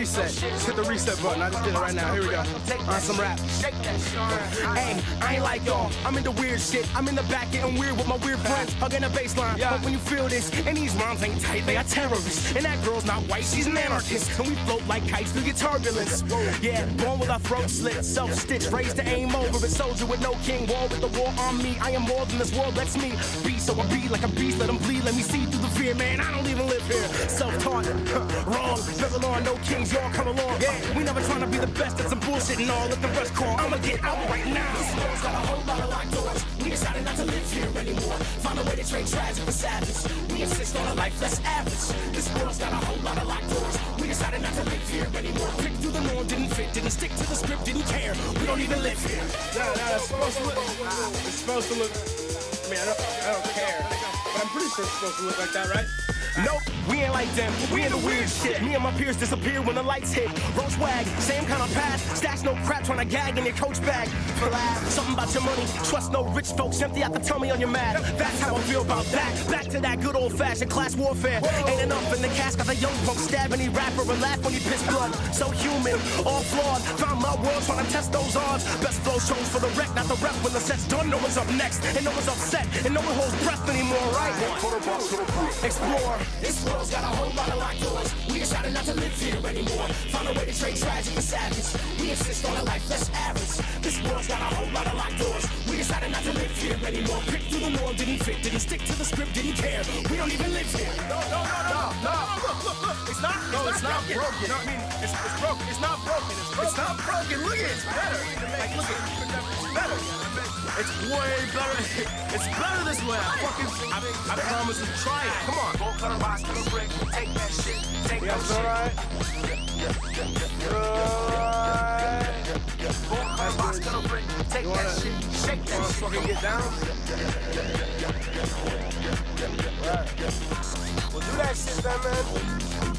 reset. Just hit the reset button. I just did it right now. Here we go. On some rap. Hey, I ain't like y'all. I'm into weird shit. I'm in the back getting weird with my weird friends. Hugging the baseline. But when you feel this, and these rhymes ain't tight, they are terrorists. And that girl's not white, she's an anarchist. And we float like kites through your turbulence. Yeah, born with our throat slit, self-stitched, raised to aim over it. Soldier with no king, war with the war on me. I am more than this world lets me be. So I be like a beast, let them bleed. Let me see through the fear, man. I don't even live here. Self-taught, wrong. Never on no kings, y'all come along. Yeah, we never trying to be the best. That's some bullshit and all. Let the rest crawl. I'ma get out right now. This world's got a whole lot of locked doors. We decided not to live here anymore. Find a way to trade tragic for savage. We insist on a life less average. This world's got a whole lot of locked doors. We decided not to live here anymore. Picked through the norm, didn't fit, didn't stick to the script, didn't care. We don't even live here. No, it's supposed to look. It's supposed to look. I mean, I don't care. But I'm pretty sure it's supposed to look like that, right? Nope, we ain't like them. We into weird shit. Me and my peers disappear when the lights hit. Roll swag, same kind of path. Stash no crap, trying to gag in your coach bag. Something about your money. Trust no rich folks. Empty out the tummy on your mat. That's how I feel about that. Back to that good old fashioned class warfare. Ain't enough in the cast. Got the young punk stab any rapper and laugh when he piss blood. So human, all flawed. Found my world trying to test those odds. Best flow shows for the wreck, not the rep. When the set's done, no one's up next. And no one's upset. And no one holds breath anymore, right? Explore. This world's got a whole lot of locked doors. We decided not to live here anymore. Found a way to trade tragic for savage. We insist on a life less average. This world's got a whole lot of locked doors. We decided not to live here anymore. Picked through the norm, didn't fit, didn't stick to the script, didn't care. We don't even live here. No. Look. It's not. No, it's not broken. No, I mean, it's broken. It's not broken. It's not broken. Look at it. It's better. Like, look at it. It's better. It's way better. It's better this way. I promise to try it. Come on. Go cut a box to the brick. Take that shit. Take that shit. Right. Go cut a box to the brick. Take that shit. Shake that shit. Fucking get down. Right. Well, do that shit then, man.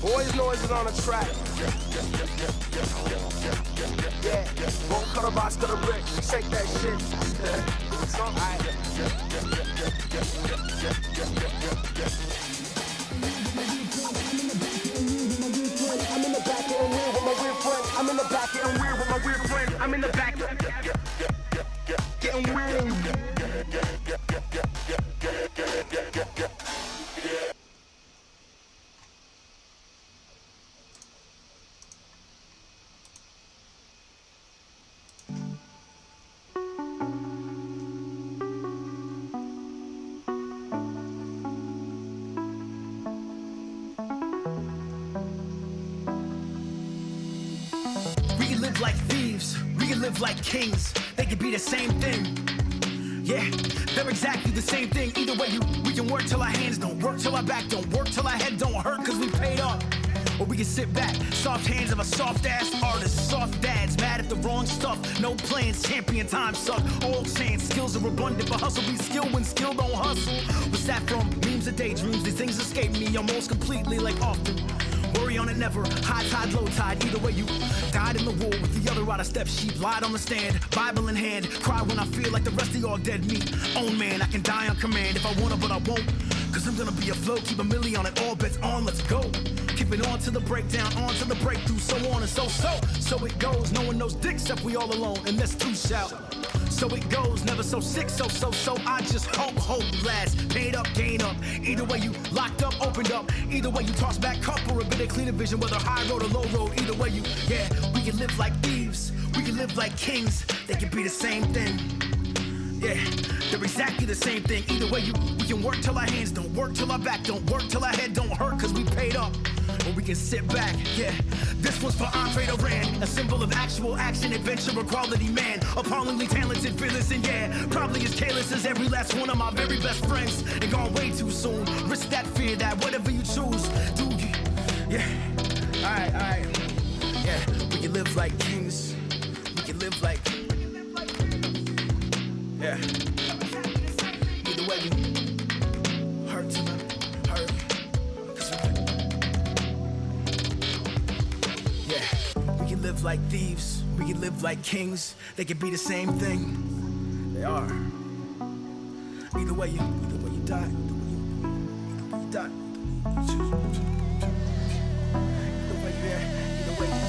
Boys noise is on the track. Yeah. Go cut a box to the brick. Shake that shit. It's alright. I'm in the back getting weird with my weird friend. I'm in the back getting weird with my weird friend. I'm in the back getting weird. Like thieves, we can live like kings. They can be the same thing. Yeah, they're exactly the same thing. Either way, we can work till our hands don't work, till our back don't work, till our head don't hurt, cause we paid up. Or we can sit back, soft hands of a soft ass artist, soft dads, mad at the wrong stuff. No plans, champion time suck. Old saying skills are abundant, but hustle be skill when skill don't hustle. What's that from? Memes or daydreams, these things escape me almost completely, like often. Worry on it never, high tide, low tide. Either way, you died in the war with the other out of step sheep. Lied on the stand, Bible in hand. Cry when I feel like the rest of y'all dead meat. Own man, I can die on command if I wanna, but I won't. Cause I'm gonna be afloat, keep a milli on it, all bets on, let's go. Keep it on to the breakdown, on to the breakthrough, so on and so it goes. No one knows dick except we all alone, and that's too shout. So it goes, never so sick, so I just hope last. Paid up, gain up. Either way you locked up, opened up. Either way you toss back cup or a bit of cleaner vision, whether high road or low road. Either way you, yeah, we can live like thieves. We can live like kings. They can be the same thing. Yeah, they're exactly the same thing. Either way we can work till our hands don't work, till our back don't work, till our head don't hurt, cause we paid up. Or we can sit back, yeah. This one's for Andre Duran, a symbol of actual action, adventure, equality, man. Appallingly talented, fearless, and yeah, probably as careless as every last one of my very best friends. And gone way too soon. Risk that, fear that, whatever you choose, do you? Yeah, alright. Yeah, we can live like kings. We can live like. Yeah. Either way, we hurt to them, hurt. Yeah, we can live like thieves. We can live like kings. They can be the same thing. They are. Either way you die. Either way you die. Either way you choose. Either way you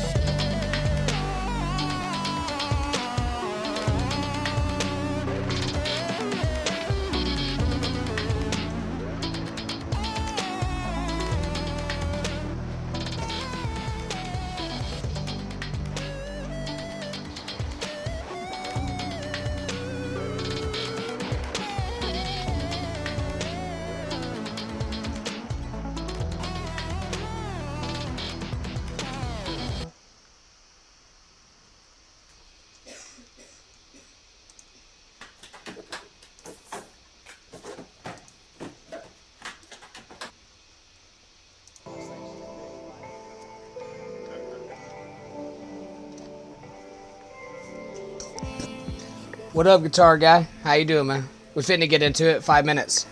What up, guitar guy? How you doing, man? We're fitting to get into it. 5 minutes.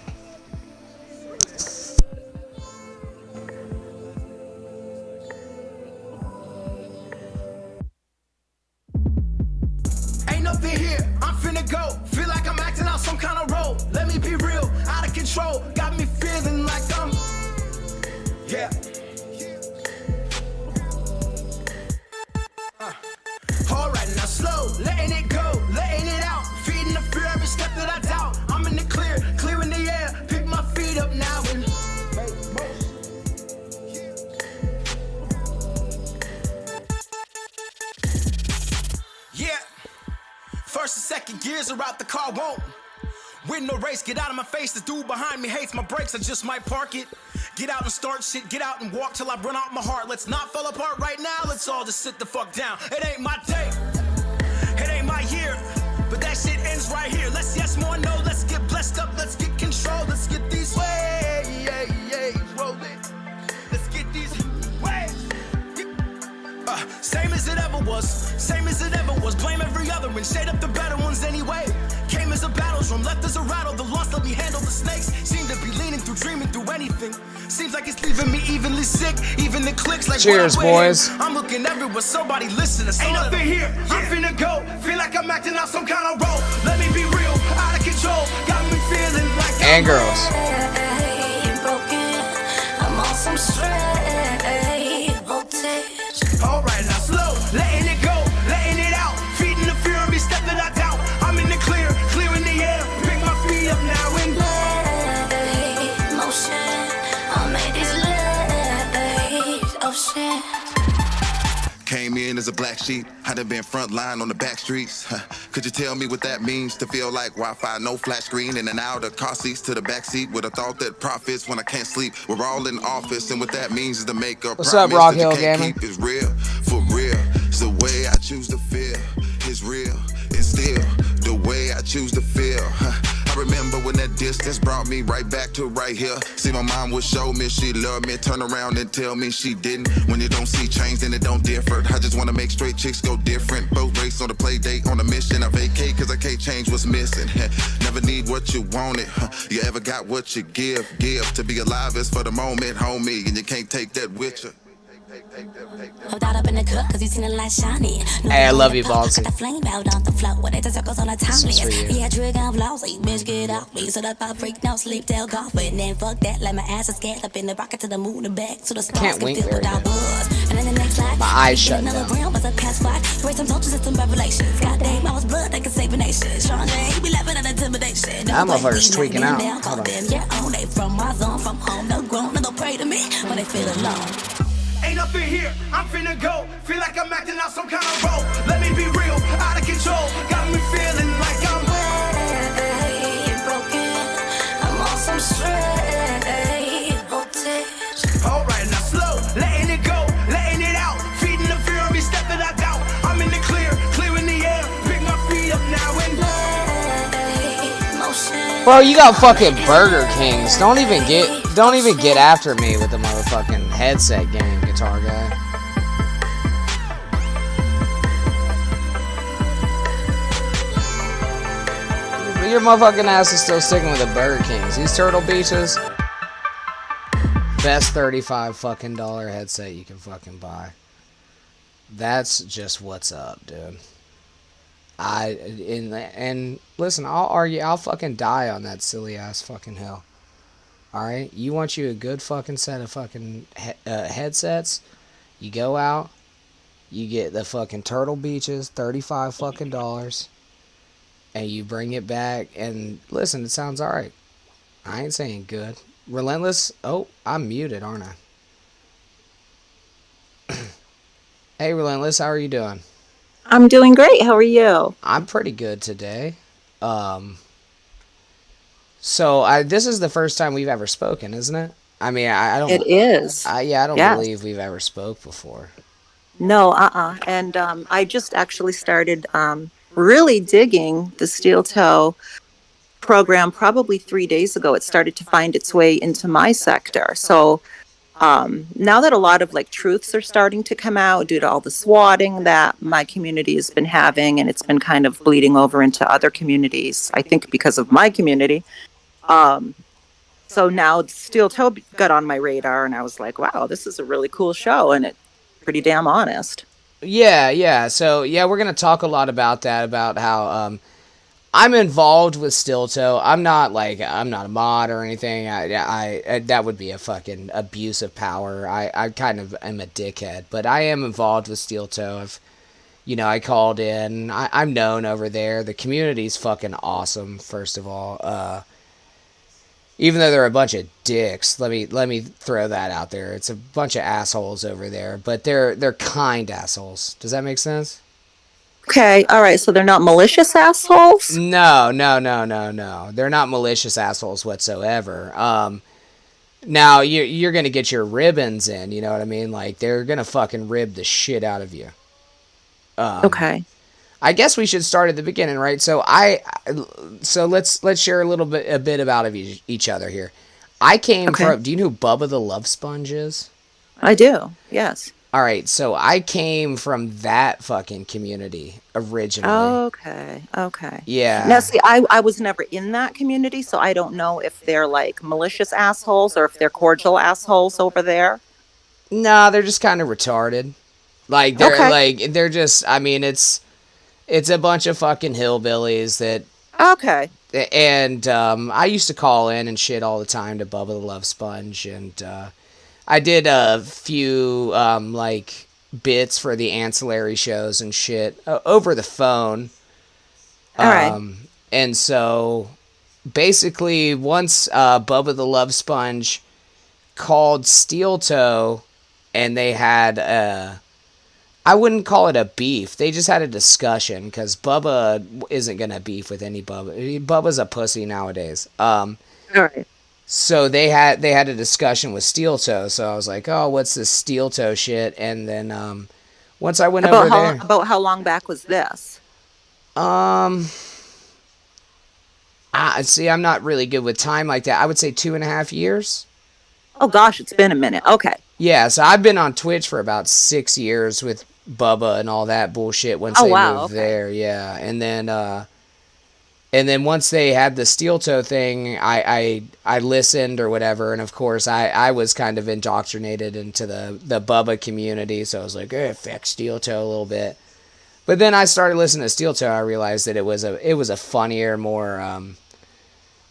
Ain't nothing here, I'm finna go. Feel like I'm acting out some kind of role. Let me be real, out of control. Got me feeling like I'm. Yeah. Alright, now slow, letting it go, letting it out. Feeding the fear every step that I doubt. I'm in the clear, clearing the air. Pick my feet up now and. Yeah. First and second gears are out, the car won't. Win no race, get out of my face. The dude behind me hates my brakes, I just might park it. Get out and start shit, get out and walk till I run out my heart. Let's not fall apart right now, let's all just sit the fuck down. It ain't my day, it ain't my year, but that shit ends right here. Let's yes more no, let's get blessed up, let's get control. Let's get these waves rolling. Let's get these waves. Same as it ever was, same as it ever was. Blame every other and shade up the better ones anyway. Came as a battledrum, left as a rattle. The lost let me handle the snakes. Seem to be leaning through, dreaming through anything. Seems like it's leaving me evenly sick, even the clicks like. Cheers, boys. I'm looking everywhere, somebody listen. Ain't nothing here, I'm finna go. Feel like I'm acting out some kind of role. Let me be real, out of control. Got me feeling like. And girls. Broken, I'm on some straight voltage. Alright, now slow, letting it go, letting it out. Feeding the fear every step that I doubt. I'm in the clear, clearing the air. Pick my feet up now and. Motion, I made these legs of shit. Came in as a black sheep, had been front line on the back streets. Could you tell me what that means to feel like Wi-Fi, no flat screen, in and out of car seats to the back seat with a thought that profits when I can't sleep. We're all in office, and what that means is to make a What's up, promise Rock that you Hill can't Gaming? keep is real, for real. It's the way I choose to feel, it's real, and still the way I choose to feel. I remember when that distance brought me right back to right here. See, my mom would show me she loved me, turn around and tell me she didn't. When you don't see change, then it don't differ. I just wanna make straight chicks go different. Boat race on the play date, on a mission. I vacate cause I can't change what's missing. Never need what you wanted. You ever got what you give. To be alive is for the moment, homie, and you can't take that with you. Hold out up in the cup, cause you seen the light shining. Hey, I love you, Ballsy. The flame out on the floor, with it circles on the This is for timeless. you. Yeah, trigger and flossy, bitch, get off me. So that pop freak, no sleep, tell coffin. Then fuck that, like my ass is scared up in the rocket to the moon and back to the stars. Can't wink feel very what I good. was. And then the next life, My eyes shut another down. round, was a past fight. Raise some soldiers and some revelations. Goddamn, I was blood that could save a nation. Sean J, be laughing at intimidation. That motherfucker's tweaking out. Hold on. Yeah, on they from my zone, from home, no grown, no pray to me when they feel alone. Ain't nothing here, I'm finna go. Feel like I'm acting out some kind of role. Let me be real, out of control. Got me feeling like I'm. Broken, I'm on some straight voltage. Alright, now slow, letting it go, letting it out. Feeding the fear every step that I doubt. I'm in the clear, clearing the air. Pick my feet up now and. Motion. Bro, you got fucking Burger Kings. Don't even get after me with the motherfucking headset game, guitar guy. Your motherfucking ass is still sticking with the Burger Kings. These Turtle Beaches, best $35 fucking dollar headset you can fucking buy. That's just what's up, dude. And listen, I'll argue, I'll fucking die on that silly ass fucking hill. Alright? You want you a good fucking set of fucking headsets. You go out, you get the fucking Turtle Beaches, $35 fucking dollars, and you bring it back, and listen, it sounds alright. I ain't saying good. Relentless, oh, I'm muted, aren't I? Hey, Relentless, how are you doing? I'm doing great. How are you? I'm pretty good today. So this is the first time we've ever spoken, isn't it? I mean, I don't. It is. I don't Yes. believe we've ever spoke before. No, And I just actually started really digging the steel toe program probably 3 days ago. It started to find its way into my sector. So Now that a lot of like truths are starting to come out due to all the swatting that my community has been having, and it's been kind of bleeding over into other communities, I think because of my community. Um, so now Steel Toe got on my radar, and I was like, wow, this is a really cool show, and it's pretty damn honest. Yeah. So yeah, we're gonna talk a lot about that, about how I'm involved with Stilto. I'm not a mod or anything. I that would be a fucking abuse of power. I kind of am a dickhead, but I am involved with Stilto. I called in. I'm known over there. The community's fucking awesome. First of all, even though they're a bunch of dicks, let me throw that out there. It's a bunch of assholes over there, but they're kind assholes. Does that make sense? Okay, all right, so they're not malicious assholes? No. They're not malicious assholes whatsoever. Now you're gonna get your ribbons in. You know what I mean? Like they're gonna fucking rib the shit out of you. Okay. I guess we should start at the beginning, right? So let's share a bit about each other here. I came Okay. from. Do you know who Bubba the Love Sponge is? I do, yes. All right, so I came from that fucking community originally. Okay. Yeah. Now, see, I was never in that community, so I don't know if they're like malicious assholes or if they're cordial assholes over there. No, they're just kind of retarded. Like Okay. they're just. I mean, it's a bunch of fucking hillbillies that. Okay. And I used to call in and shit all the time to Bubba the Love Sponge, and I did a few like bits for the ancillary shows and shit over the phone. All right. And so basically, once Bubba the Love Sponge called Steel Toe, and they had I wouldn't call it a beef. They just had a discussion because Bubba isn't gonna beef with any Bubba. Bubba's a pussy nowadays. All right. So they had a discussion with Steel Toe. So I was like, oh, what's this Steel Toe shit? And then once I went over there, About how long back was this? see, I'm not really good with time like that. I would say 2.5 years. Oh gosh, it's been a minute. Okay. Yeah, so I've been on Twitch for about 6 years with Bubba and all that bullshit once they moved there. Yeah, and then once they had the Steel Toe thing, I listened or whatever, and of course I was kind of indoctrinated into the Bubba community, so I was like, fuck Steel Toe a little bit. But then I started listening to Steel Toe. I realized that it was a funnier, more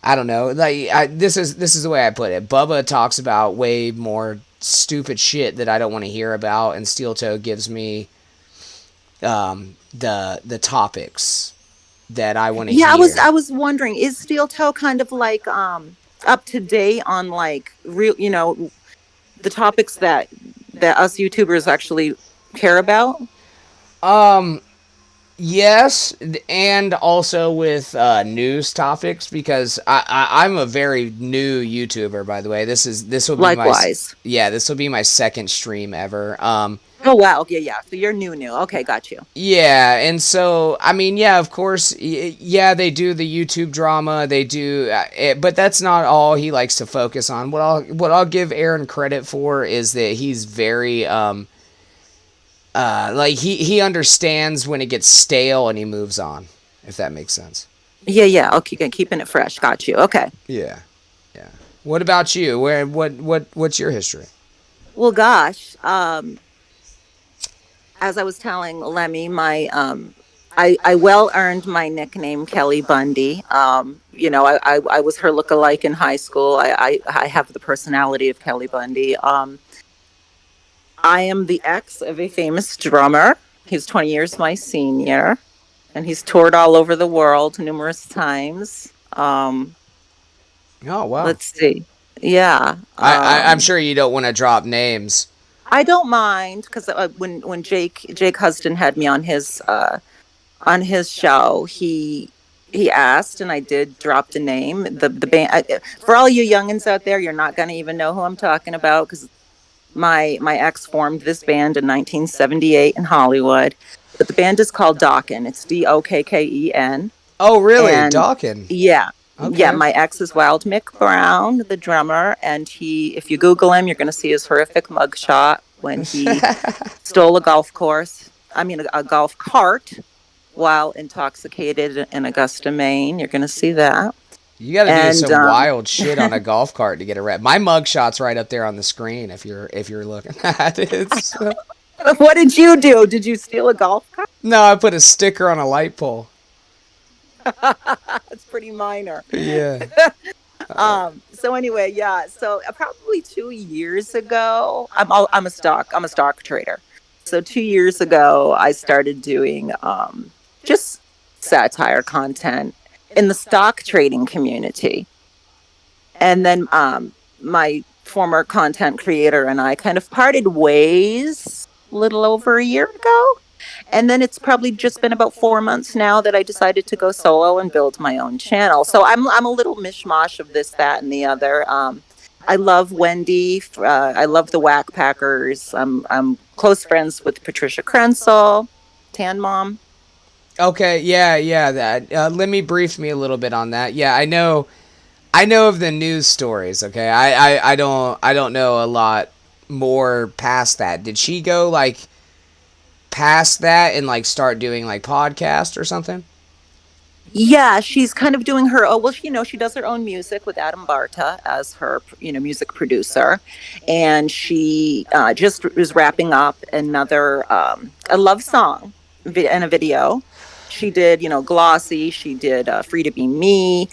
I don't know. Like this is the way I put it. Bubba talks about way more stupid shit that I don't want to hear about, and Steel Toe gives me the topics that I want to hear. Yeah, I was wondering, is Steel Toe kind of like up to date on like real, the topics that us YouTubers actually care about? Yes, and also with news topics, because I'm a very new YouTuber, by the way. This will be Likewise. this will be my second stream ever. Oh wow, yeah. So you're new. Okay, got you. Yeah, and so I mean, yeah, of course, yeah, they do the YouTube drama, they do, but that's not all he likes to focus on. What I'll give Aaron credit for is that he's very like he understands when it gets stale and he moves on, if that makes sense. Yeah. Okay, keeping it fresh. Got you. Okay. Yeah. What about you? What's your history? Well, gosh, as I was telling Lemmy, my I well earned my nickname Kelly Bundy. I was her lookalike in high school. I have the personality of Kelly Bundy. I am the ex of a famous drummer. He's 20 years my senior, and he's toured all over the world numerous times. Oh wow. Let's see. Yeah. I'm sure you don't want to drop names. I don't mind, because when Jake Huston had me on his show, he asked, and I did drop the name. The band, for all you youngins out there, you're not gonna even know who I'm talking about, because my ex formed this band in 1978 in Hollywood. But the band is called Dokken. It's Dokken. Oh really, Dokken? Yeah. Yeah, Okay. my ex is Wild Mick Brown, the drummer, and if you Google him, you're going to see his horrific mugshot when he stole a golf course. I mean, a golf cart while intoxicated in Augusta, Maine. You're going to see that. You got to do And some wild shit on a golf cart to get a rep. My mugshot's right up there on the screen if you're looking at it. what did you do? Did you steal a golf cart? No, I put a sticker on a light pole. It's pretty minor. Yeah. So anyway, yeah. So probably 2 years ago, I'm a stock trader. So 2 years ago, I started doing just satire content in the stock trading community, and then my former content creator and I kind of parted ways a little over a year ago. And then it's probably just been about 4 months now that I decided to go solo and build my own channel. So I'm a little mishmash of this, that, and the other. I love Wendy. I love the Whack Packers. I'm close friends with Patricia Krensel, Tan Mom. Okay. Yeah. Yeah. That. Let me brief me a little bit on that. Yeah. I know. I know of the news stories. Okay. I don't know a lot more past that. Did she go like past that and like start doing like podcast or something? Yeah, she's kind of doing her. Oh well, she does her own music with Adam Barta as her music producer, and she just is wrapping up another a love song and a video. She did Glossy. She did Free to Be Me.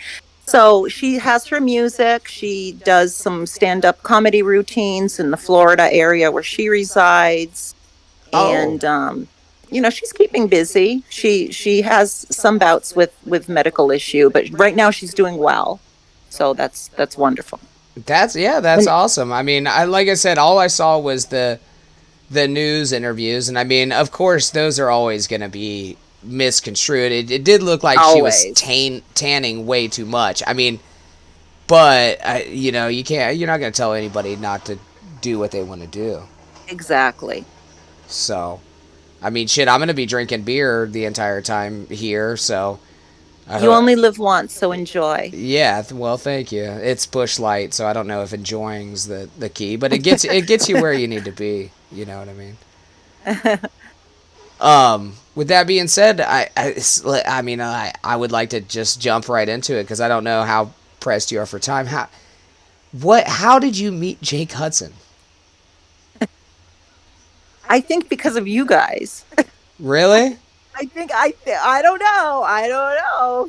So she has her music. She does some stand-up comedy routines in the Florida area where she resides, Oh. and she's keeping busy. She has some bouts with medical issue, but right now she's doing well. So that's wonderful. That's awesome. I mean, like I said, all I saw was the news interviews, and I mean, of course, those are always going to be misconstrued. It did look like she was Always. tanning way too much. I mean, but you can't. You're not going to tell anybody not to do what they want to do. Exactly. So, I mean, shit, I'm going to be drinking beer the entire time here. So, You only live once, so enjoy. yeah. Well, thank you. It's Bush Light, so I don't know if enjoying's the key, but it gets you where you need to be. You know what I mean? With that being said, I would like to just jump right into it because I don't know how pressed you are for time. How did you meet Jake Hudson? I think because of you guys. Really? I don't know. I don't know.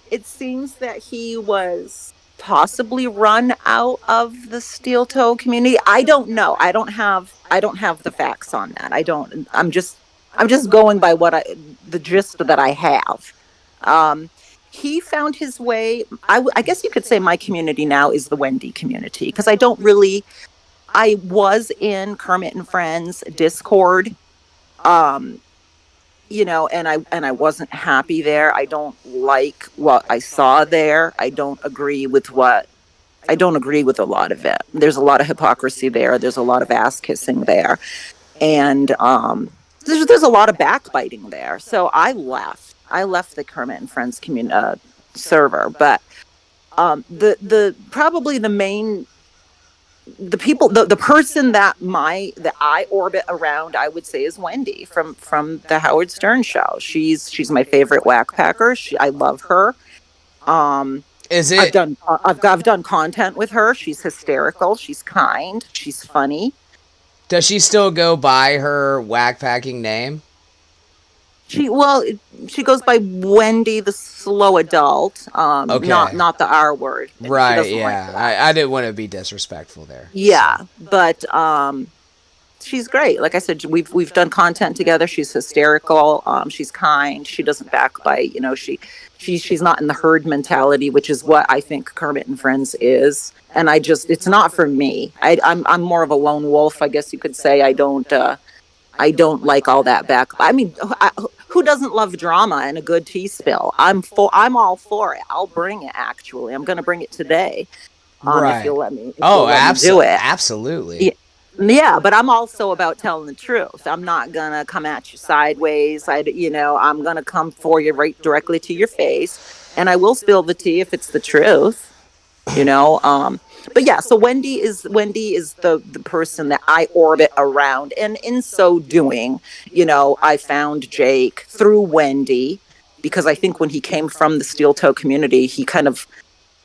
It seems that he was possibly run out of the steel toe community. I don't know. I don't have the facts on that. I'm just going by the gist that I have. He found his way. I guess you could say my community now is the Wendy community because I was in Kermit and Friends Discord. Um, and I wasn't happy there. I don't like what I saw there. I don't agree with a lot of it. There's a lot of hypocrisy there. There's a lot of ass kissing there. And there's a lot of backbiting there. So I left. I left the Kermit and Friends server. But the probably the person that I orbit around, I would say, is Wendy from the Howard Stern show. She's my favorite whack packer. I love her. Is I've it? done content with her. She's hysterical. She's kind. She's funny. Does she still go by her whack packing name? She goes by Wendy the Slow Adult. Okay. Not the R word. She Right. doesn't like Yeah. that. I didn't want to be disrespectful there. Yeah, but she's great. Like I said, we've done content together. She's hysterical. She's kind. She doesn't backbite. She's not in the herd mentality, which is what I think Kermit and Friends is. And it's not for me. I'm more of a lone wolf, I guess you could say. I don't like all that back. I mean, who doesn't love drama and a good tea spill? I'm all for it. I'll bring it. Actually, I'm going to bring it today. Right. If you'll let me. Oh, do it. absolutely. Yeah. Yeah, but I'm also about telling the truth. I'm not gonna come at you sideways. I'm gonna come for you right directly to your face, and I will spill the tea if it's the truth. You know, but yeah. So Wendy is the person that I orbit around, and in so doing, I found Jake through Wendy because I think when he came from the steel toe community, he kind of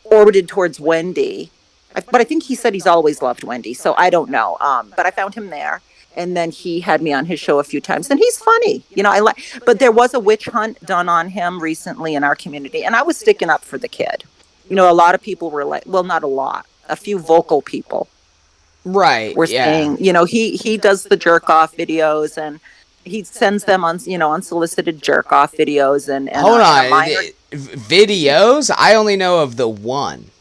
orbited towards Wendy. But I think he said he's always loved Wendy, so I don't know. But I found him there, and then he had me on his show a few times, and he's funny. I like. But there was a witch hunt done on him recently in our community, and I was sticking up for the kid. A lot of people were like, well, not a lot, a few vocal people Right. were Yeah. saying, he does the jerk off videos, and he sends them on, unsolicited jerk off videos, and Hold and a on. minor. Videos? I only know of the one.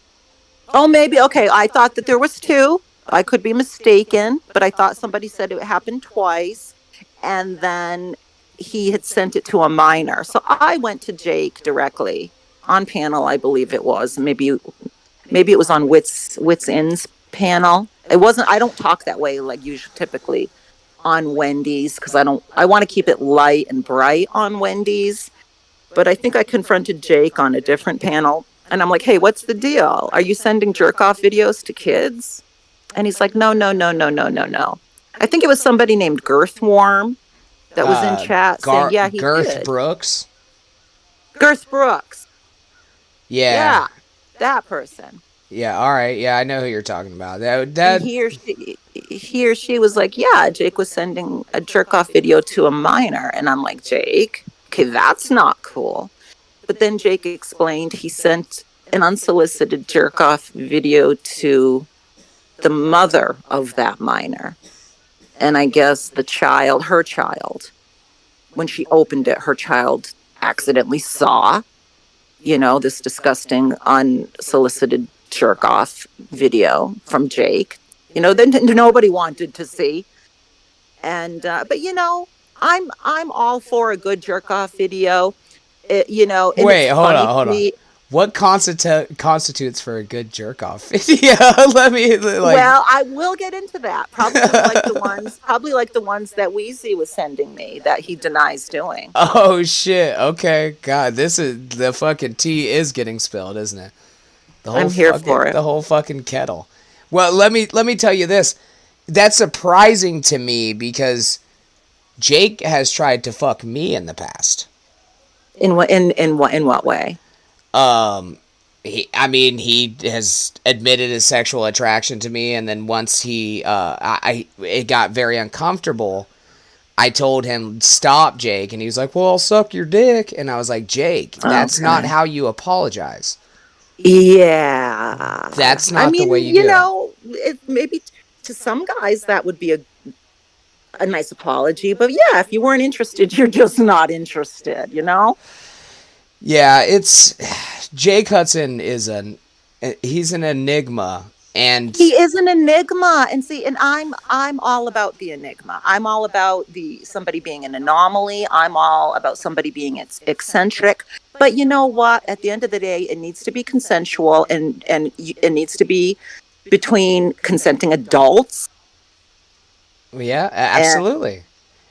Oh, maybe. Okay. I thought that there was two. I could be mistaken, but I thought somebody said it happened twice. And then he had sent it to a minor. So I went to Jake directly on panel, I believe it was. Maybe it was on Wits In's panel. It wasn't. I don't talk that way like usually typically on Wendy's because I want to keep it light and bright on Wendy's. But I think I confronted Jake on a different panel, and I'm like, hey, what's the deal? Are you sending jerk off videos to kids? And he's like, no, no, no, no, no, no, no. I think it was somebody named Girthworm that was in chat saying, yeah, he Girth did. Brooks? Girth Brooks. Yeah. Yeah, that person. Yeah, all right. Yeah, I know who you're talking about. And he or she was like, yeah, Jake was sending a jerk off video to a minor. And I'm like, Jake, okay, that's not cool. But then Jake explained he sent an unsolicited jerk off video to the mother of that minor. And I guess her child, when she opened it, her child accidentally saw, this disgusting unsolicited jerk off video from Jake, that nobody wanted to see. And, but I'm all for a good jerk off video. Wait, hold on. What constitutes for a good jerk off video? Let me Well, I will get into that. Probably like the ones that Wheezy was sending me that he denies doing. Oh shit. Okay. God, the fucking tea is getting spilled, isn't it? I'm here for it. The whole fucking kettle. Well, let me tell you this. That's surprising to me because Jake has tried to fuck me in the past. In what way? He has admitted his sexual attraction to me, and then once it got very uncomfortable, I told him, stop, Jake, and he was like, well, I'll suck your dick, and I was like, Jake, that's not how you apologize. Yeah. That's not the way you do it. Maybe to some guys that would be a nice apology, but yeah, if you weren't interested, you're just not interested, Yeah, it's Jake Hudson he's an enigma, and he is an enigma. And see, and I'm all about the enigma. I'm all about somebody being an anomaly. I'm all about somebody being eccentric. But you know what? At the end of the day, it needs to be consensual, and it needs to be between consenting adults. Yeah, absolutely.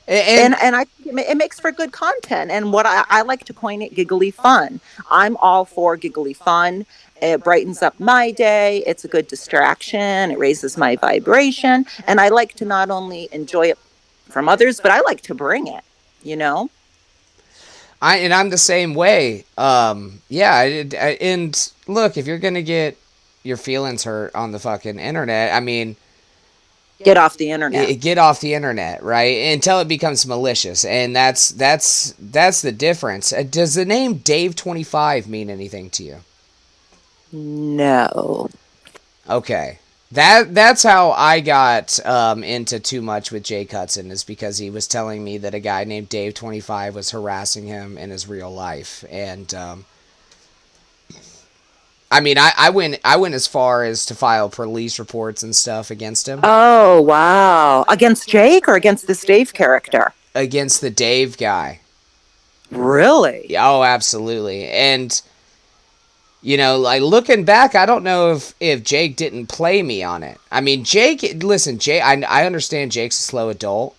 And I think it makes for good content. And what I like to coin it, giggly fun. I'm all for giggly fun. It brightens up my day. It's a good distraction. It raises my vibration. And I like to not only enjoy it from others, but I like to bring it, I'm the same way. Yeah, and look, if you're gonna get your feelings hurt on the fucking internet, get off the internet. Get off the internet, right? Until it becomes malicious, and that's the difference. Does the name Dave25 mean anything to you? No. Okay. That's how I got into too much with Jake Hudson, is because he was telling me that a guy named Dave25 was harassing him in his real life, and I went as far as to file police reports and stuff against him. Oh wow! Against Jake or against this Dave character? Against the Dave guy. Really? Oh, absolutely. And You know, like looking back, I don't know if Jake didn't play me on it. I mean, Jake, listen, Jake, I understand Jake's a slow adult.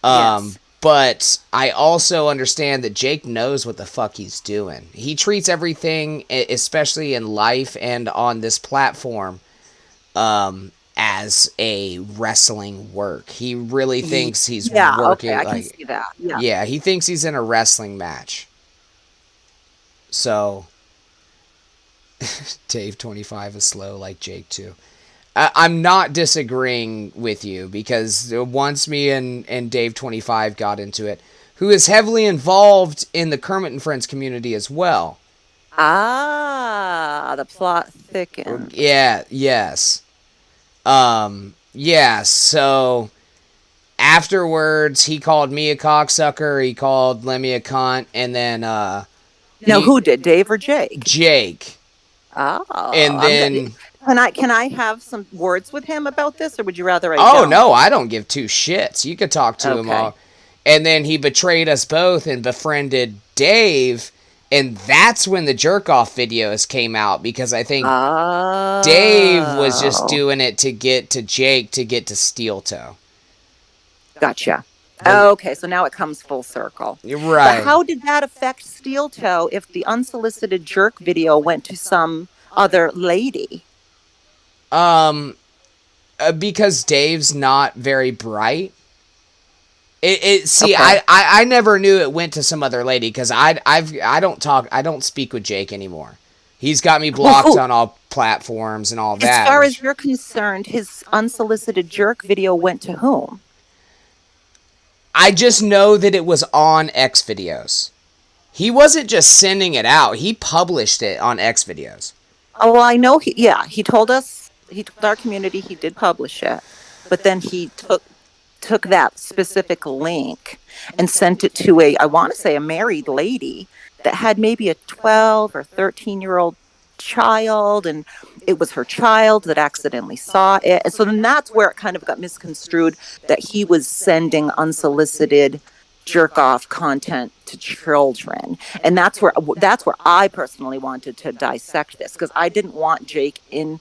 Yes. But I also understand that Jake knows what the fuck he's doing. He treats everything, especially in life and on this platform, as a wrestling work. He really thinks he's Yeah, working okay, I can like, see that. Yeah. yeah, he thinks he's in a wrestling match. So Dave 25 is slow like Jake too. I'm not disagreeing with you because once me and Dave 25 got into it, who is heavily involved in the Kermit and Friends community as well. Ah, the plot thickens. Yeah, yes. Yeah, so afterwards he called me a cocksucker, he called Lemmy a cunt, and then Now, who did, Dave or Jake? Jake. Oh, And then can I have some words with him about this, or would you rather I oh don't? no, I don't give two shits. You could talk to him all. And then he betrayed us both and befriended Dave, and that's when the jerk off videos came out because I think Dave was just doing it to get to Jake to get to Steel Toe. Gotcha. Okay, so now it comes full circle. Right. But how did that affect Steel Toe if the unsolicited jerk video went to some other lady? Because Dave's not very bright. See, Okay. I never knew it went to some other lady because I don't speak with Jake anymore. He's got me blocked on all platforms and all that. As far as you're concerned, his unsolicited jerk video went to whom? I just know that it was on X videos. He wasn't just sending it out. He published it on X videos. Oh, well, I know. He told us, he told our community he did publish it, but then he took that specific link and sent it to I want to say a married lady that had maybe a 12 or 13-year-old child, and it was her child that accidentally saw it. And so then that's where it kind of got misconstrued that he was sending unsolicited jerk off content to children. And that's where I personally wanted to dissect this, because I didn't want Jake in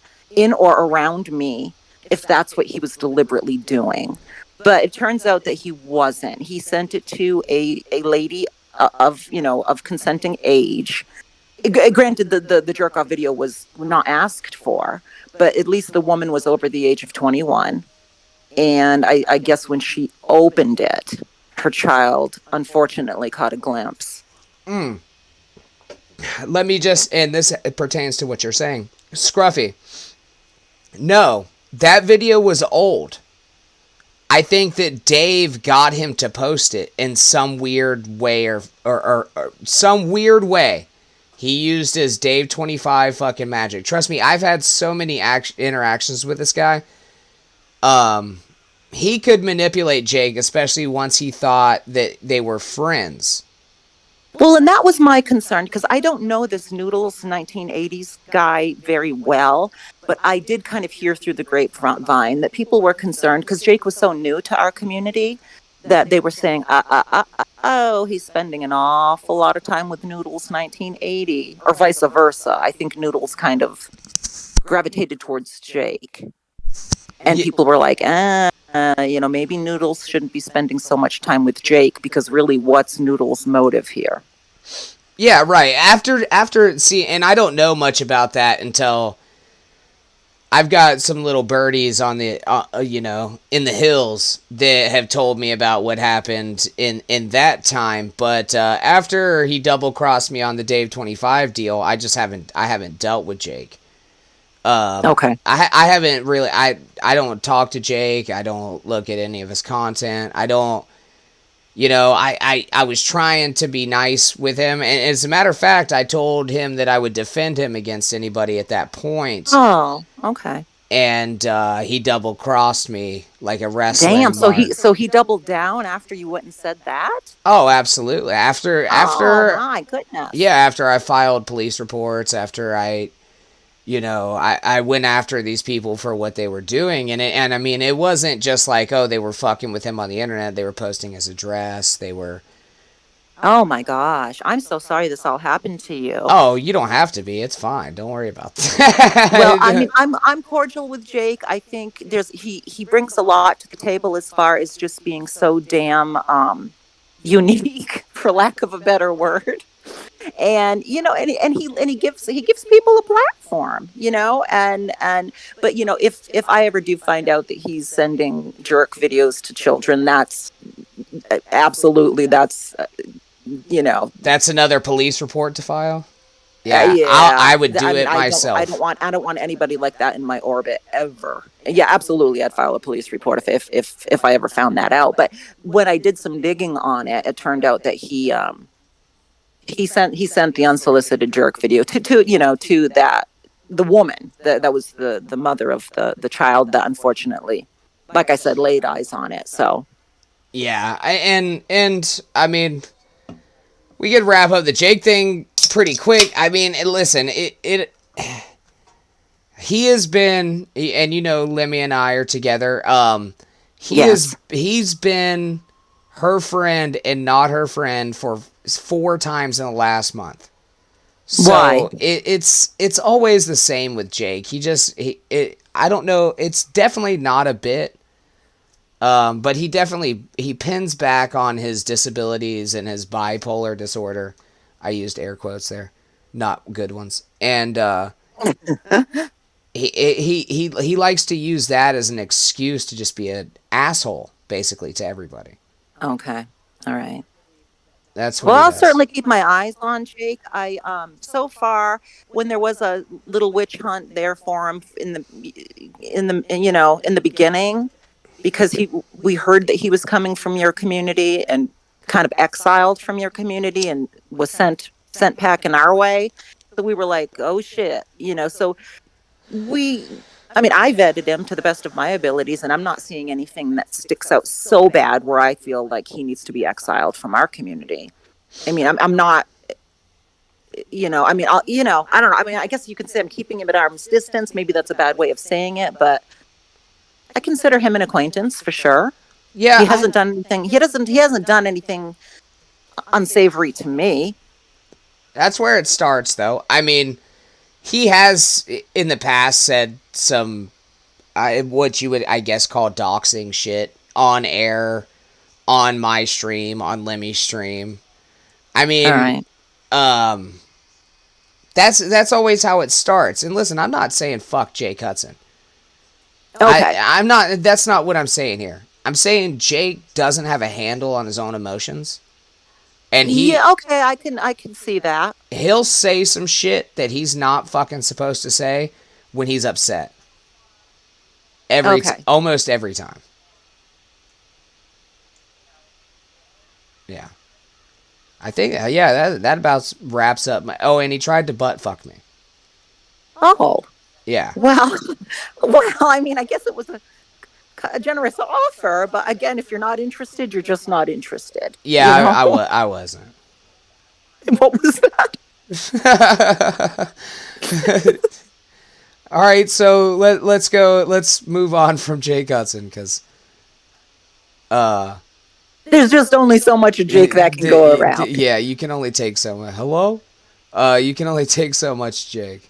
or around me if that's what he was deliberately doing. But it turns out that he wasn't. He sent it to a lady of consenting age. Granted, the jerk off video was not asked for, but at least the woman was over the age of 21. And I guess when she opened it, her child unfortunately caught a glimpse. Let me just, and this pertains to what you're saying, Scruffy. No, that video was old. I think that Dave got him to post it in some weird way or some weird way. He used his Dave 25 fucking magic. Trust me, I've had so many interactions with this guy. He could manipulate Jake, especially once he thought that they were friends. Well, and that was my concern, because I don't know this Noodles 1980s guy very well, but I did kind of hear through the grapevine that people were concerned because Jake was so new to our community that they were saying, oh, he's spending an awful lot of time with Noodles 1980, or vice versa. I think Noodles kind of gravitated towards Jake. And people were like, maybe Noodles shouldn't be spending so much time with Jake, because really, what's Noodles' motive here? Yeah, right. After see, and I don't know much about that until I've got some little birdies on the, in the hills that have told me about what happened in that time. But after he double crossed me on the Dave 25 deal, I haven't dealt with Jake. Okay. I haven't really, I don't talk to Jake. I don't look at any of his content. I don't, I was trying to be nice with him. And as a matter of fact, I told him that I would defend him against anybody at that point. Oh, okay. And he double crossed me like a wrestling. Damn. So he doubled down after you went and said that? Oh, absolutely. After oh my goodness. Yeah, after I filed police reports, after I went after these people for what they were doing. And I mean, it wasn't just like, oh, they were fucking with him on the internet. They were posting his address. They were, Oh my gosh. I'm so sorry this all happened to you. Oh, you don't have to be. It's fine. Don't worry about Well, I that. mean, I'm cordial with Jake. I think he brings a lot to the table as far as just being so damn unique, for lack of a better word. And and he gives people a platform, and but if I ever do find out that he's sending jerk videos to children, that's absolutely you know That's another police report to file. Yeah, yeah. I would I do mean, it I don't I don't myself. want I don't want anybody like that in my orbit ever. Yeah, absolutely, I'd file a police report if I ever found that out. But when I did some digging on it, it turned out that he sent the unsolicited jerk video to that the woman that was the mother of the child that unfortunately, like I said, laid eyes on it. So Yeah, and I mean, we could wrap up the Jake thing pretty quick. I mean, listen, it he has been, and Lemmy and I are together. yes. He's been her friend and not her friend for 4 times in the last month. Why? So it's always the same with Jake. I don't know. It's definitely not a bit. But he pins back on his disabilities and his bipolar disorder. I used air quotes there, not good ones. And he likes to use that as an excuse to just be an asshole, basically, to everybody. Okay. All right. That's what Well, he I'll does. certainly keep my eyes on Jake. I so far, when there was a little witch hunt there for him in the beginning, because he we heard that he was coming from your community and kind of exiled from your community and was sent packing our way. So we were like, oh shit, so we I mean, I vetted him to the best of my abilities, and I'm not seeing anything that sticks out so bad where I feel like he needs to be exiled from our community. I mean, I'm not, I mean, I don't know. I mean, I guess you could say I'm keeping him at arm's distance. Maybe that's a bad way of saying it, but I consider him an acquaintance for sure. Yeah, He hasn't done anything. He hasn't done anything unsavory to me. that's where it starts, though. I mean, he has in the past said some what you would, I guess, call doxing shit on air, on my stream, on Lemmy's stream. I All mean, right. um, that's always how it starts. And listen, I'm not saying fuck Jake Hudson. Okay. I'm not. That's not what I'm saying here. I'm saying Jake doesn't have a handle on his own emotions, and Yeah. Okay. I can see that. he'll say some shit that he's not fucking supposed to say when he's upset. Okay. Almost every time. Yeah. I think that about wraps up my. Oh, and he tried to butt fuck me. Oh, Yeah. well, well. I mean, I guess it was a generous offer, but again, if you're not interested, you're just not interested. Yeah, I wasn't. What was that? All right, so let's go. Let's move on from Jake Hudson because uh There's just only so much of Jake that can go around. yeah, you can only take so much. Hello, you can only take so much, Jake.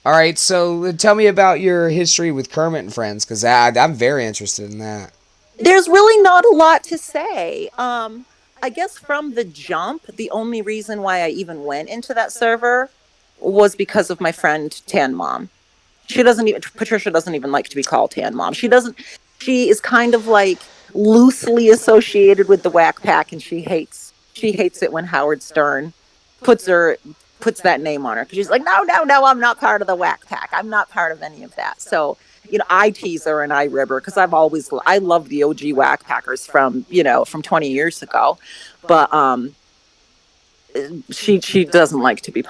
All right, so tell me about your history with Kermit and Friends because I'm very interested in that. There's really not a lot to say. I guess from the jump, the only reason why I even went into that server was because of my friend Tan Mom. Patricia doesn't even like to be called Tan Mom. She is kind of like loosely associated with the Whack Pack, and she hates it when Howard Stern puts her puts that name on her because she's like, no, no, no, I'm not part of the Whack Pack. I'm not part of any of that. So I tease her and I rib her because I love the OG Whack Packers from 20 years ago, but she doesn't like to be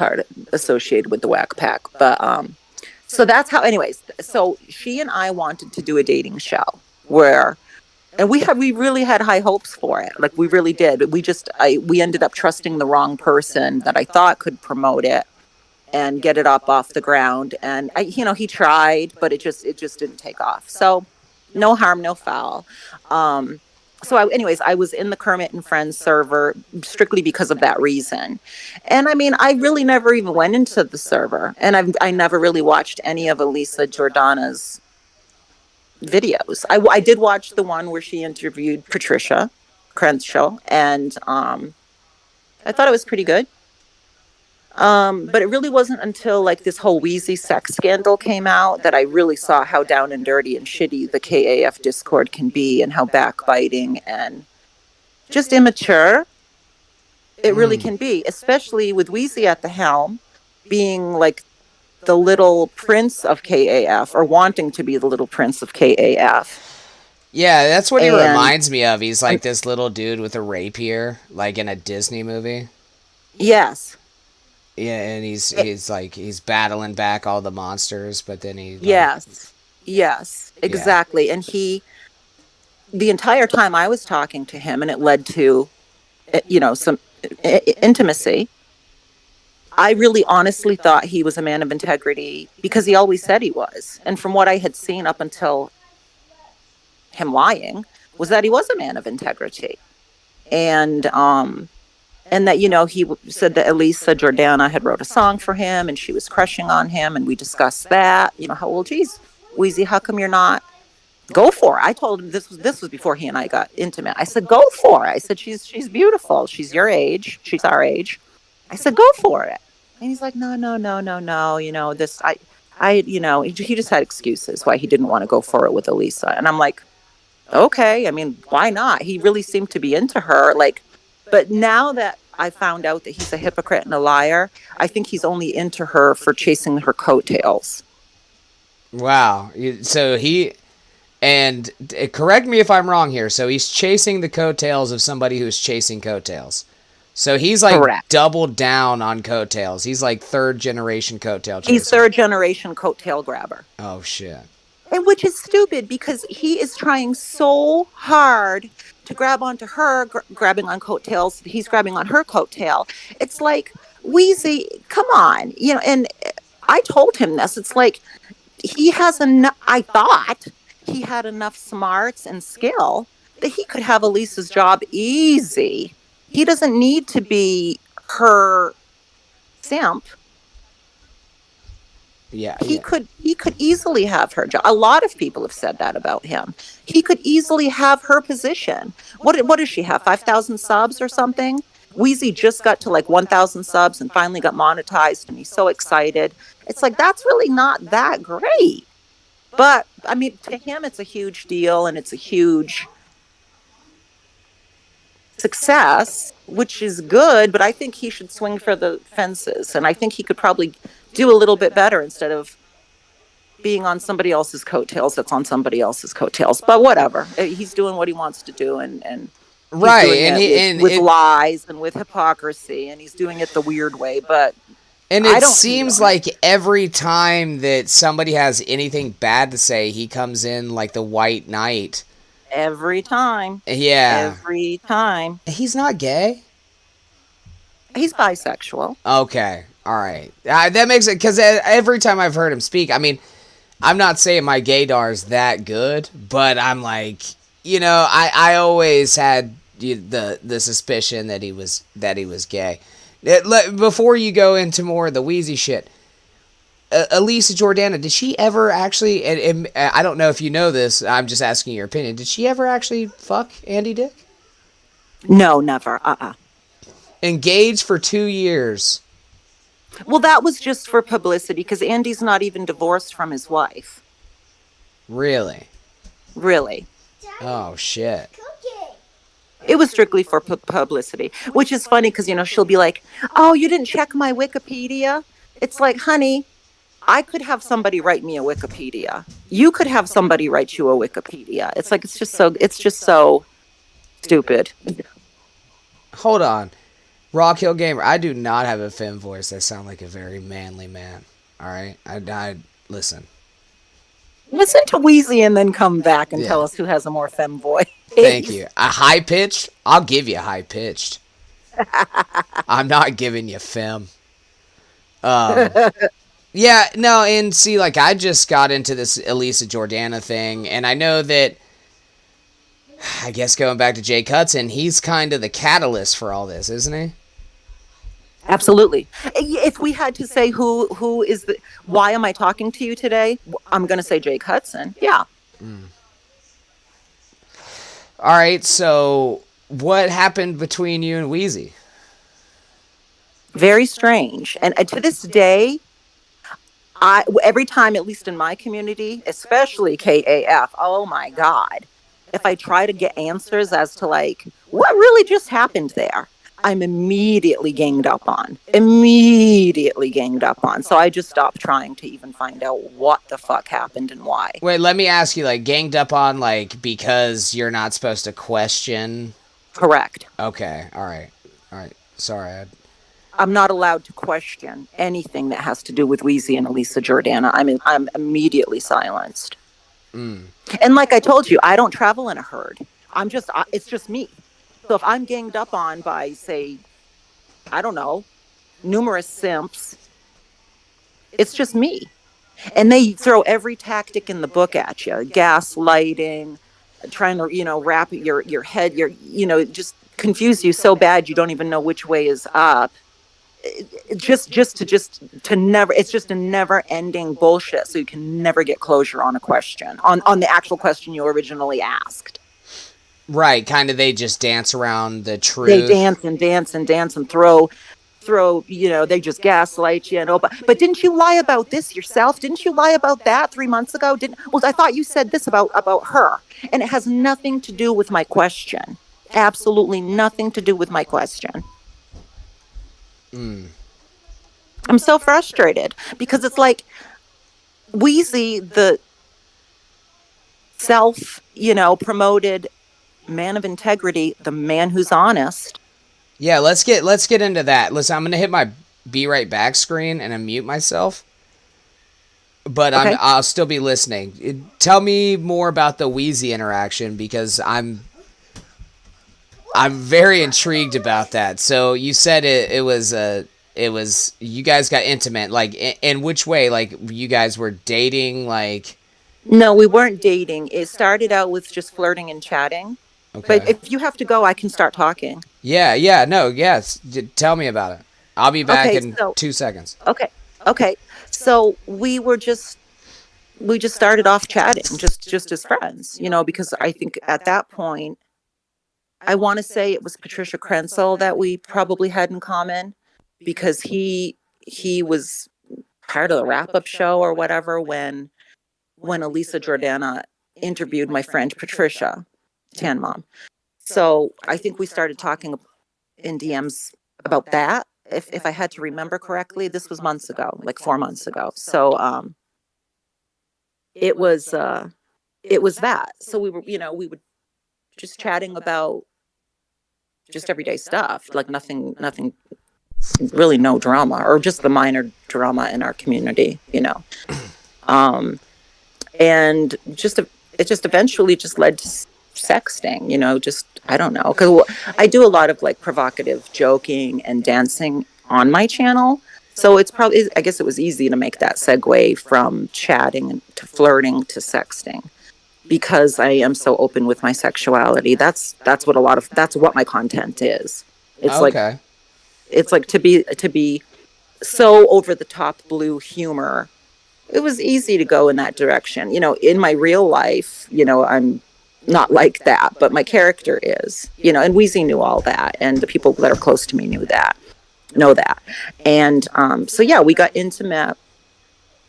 associated with the Whack Pack, but so that's how. Anyways, so she and I wanted to do a dating show where. And we really had high hopes for it. Like we really did. We ended up trusting the wrong person that I thought could promote it and get it up off the ground. And he tried, but it just didn't take off. So no harm, no foul. Um, anyways, I was in the Kermit and Friends server strictly because of that reason. And I mean, I really never even went into the server, and I never really watched any of Elisa Jordana's videos. I did watch the one where she interviewed Patricia Crenshaw, and I thought it was pretty good. But it really wasn't until like this whole Wheezy sex scandal came out that I really saw how down and dirty and shitty the KAF Discord can be, and how backbiting and just immature it really can be, especially with Wheezy at the helm, being like the little prince of KAF, or wanting to be the little prince of KAF. Yeah, that's what he And- reminds me of. He's like this little dude with a rapier, like in a Disney movie. Yes. Yeah, and he's battling back all the monsters, but then he Yes, exactly. And the entire time I was talking to him, and it led to, some intimacy. I really honestly thought he was a man of integrity, because he always said he was. And from what I had seen up until him lying, was that he was a man of integrity. And that, he said that Elisa Jordana had wrote a song for him and she was crushing on him. And we discussed that, how, well, geez, Wheezy, how come you're not? Go for it. I told him this was before he and I got intimate. I said, go for it. I said, she's beautiful. She's your age. She's our age. I said, go for it. And he's like, no. He just had excuses why he didn't want to go for it with Elisa. And I'm like, okay, I mean, why not? He really seemed to be into her. But now that I found out that he's a hypocrite and a liar, I think he's only into her for chasing her coattails. Wow. So and correct me if I'm wrong here. So he's chasing the coattails of somebody who's chasing coattails. So he's like Correct. doubled down on coattails. He's like third generation coattail chaser. He's third generation coattail grabber. Oh shit. And which is stupid, because he is trying so hard to grab onto her, grabbing on coattails. He's grabbing on her coattail. It's like, Wheezy, come on. And I told him this. It's like, he has enough, I thought he had enough smarts and skill that he could have Elisa's job easy. He doesn't need to be her simp. Yeah. He could easily have her job. A lot of people have said that about him. He could easily have her position. What does she have? 5,000 subs or something? Wheezy just got to like 1,000 subs and finally got monetized, and he's so excited. It's like, that's really not that great. But I mean, to him, it's a huge deal, and it's a huge success, which is good. But I think he should swing for the fences, and I think he could probably do a little bit better instead of being on somebody else's coattails. That's on somebody else's coattails. But whatever, he's doing what he wants to do, and right, and with lies and with hypocrisy, and he's doing it the weird way. But it seems like every time that somebody has anything bad to say, he comes in like the white knight. Every time. Yeah. Every time. He's not gay? He's bisexual. Okay. All right. That makes it, because every time I've heard him speak, I mean, I'm not saying my gaydar's that good, but I'm like, I always had the suspicion that he was gay. Before you go into more of the Wheezy shit, Elisa Jordana, did she ever actually, and I don't know if you know this, I'm just asking your opinion, did she ever actually fuck Andy Dick? No, never. Engaged for 2 years. Well, that was just for publicity, because Andy's not even divorced from his wife. Really? Really. Oh, shit. It was strictly for publicity, which is funny because, she'll be like, oh, you didn't check my Wikipedia? It's like, honey, I could have somebody write me a Wikipedia. You could have somebody write you a Wikipedia. It's like, it's just so stupid. Hold on. Rock Hill Gamer, I do not have a femme voice. I sound like a very manly man. All right? I listen. Listen to Wheezy and then come back and tell us who has a more femme voice. Thank you. A high-pitched? I'll give you high-pitched. I'm not giving you femme. Yeah, no, and see, like, I just got into this Elisa Jordana thing, and I know that I guess going back to Jake Hudson, he's kind of the catalyst for all this, isn't he? Absolutely. If we had to say who is the why am I talking to you today? I'm going to say Jake Hudson. Yeah. All right, so what happened between you and Wheezy? Very strange. And to this day, every time, at least in my community, especially KAF, oh my God, if I try to get answers as to like what really just happened there, I'm immediately ganged up on. Immediately ganged up on. So I just stopped trying to even find out what the fuck happened and why. Wait, let me ask you, like, ganged up on, like, because you're not supposed to question? Correct. Okay, all right. Sorry. I'm not allowed to question anything that has to do with Wheezy and Elisa Jordana. I'm immediately silenced. And like I told you, I don't travel in a herd. It's just me. So if I'm ganged up on by, say, I don't know, numerous simps, it's just me. And they throw every tactic in the book at you: gaslighting, trying to, wrap your head, just confuse you so bad you don't even know which way is up. To never, it's just a never ending bullshit. So you can never get closure on a question, on the actual question you originally asked. Right, kind of they just dance around the truth. They dance and dance and dance and throw, they just gaslight you. But didn't you lie about this yourself? Didn't you lie about that 3 months ago? Well, I thought you said this about her. And it has nothing to do with my question. Absolutely nothing to do with my question. I'm so frustrated because it's like Wheezy, the promoted man of integrity, the man who's honest. Yeah, let's get into that. Listen, I'm gonna hit my be right back screen and unmute myself, but Okay. I'll still be listening. Tell me more about the Wheezy interaction because I'm very intrigued about that. So you said it was you guys got intimate, like in which way? Like you guys were dating, like? No, we weren't dating. It started out with just flirting and chatting. Okay. But if you have to go, I can start talking. Yeah, no, yes. Tell me about it. I'll be back Okay, in 2 seconds. Okay. So we just started off chatting, just as friends, because I think at that point, I want to say it was Patricia Krenzel that we probably had in common, because he was part of the wrap up show or whatever when Elisa Jordana interviewed my friend Patricia, Tan Mom. So I think we started talking in DMs about that. If I had to remember correctly, this was months ago, like 4 months ago. So it was that. So we would just chatting about just everyday stuff, like nothing, really no drama, or just the minor drama in our community, and it just eventually just led to sexting, just, I don't know, because I do a lot of like provocative joking and dancing on my channel. So it's probably, I guess it was easy to make that segue from chatting to flirting to sexting, because I am so open with my sexuality. That's what my content is. It's Okay. like to be so over the top blue humor. It was easy to go in that direction. In my real life, I'm not like that, but my character is, and Wheezy knew all that, and the people that are close to me know that. And so yeah, we got intimate.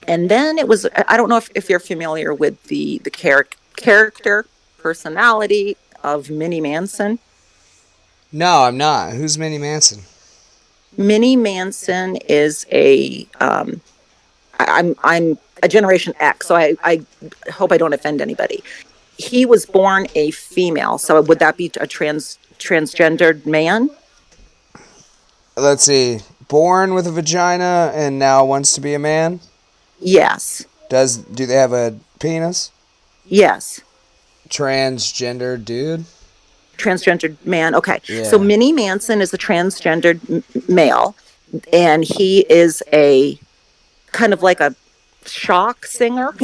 And then it was, I don't know if you're familiar with the character personality of Minnie Manson. No, I'm not. Who's Minnie Manson? Minnie Manson is I'm a Generation X, so I hope I don't offend anybody. He was born a female, so would that be a transgendered man? Let's see. Born with a vagina and now wants to be a man? Yes. Do they have a penis? Yes. Transgender dude? Transgendered man. Okay. Yeah. So Minnie Manson is a transgendered male, and he is a kind of like a shock singer.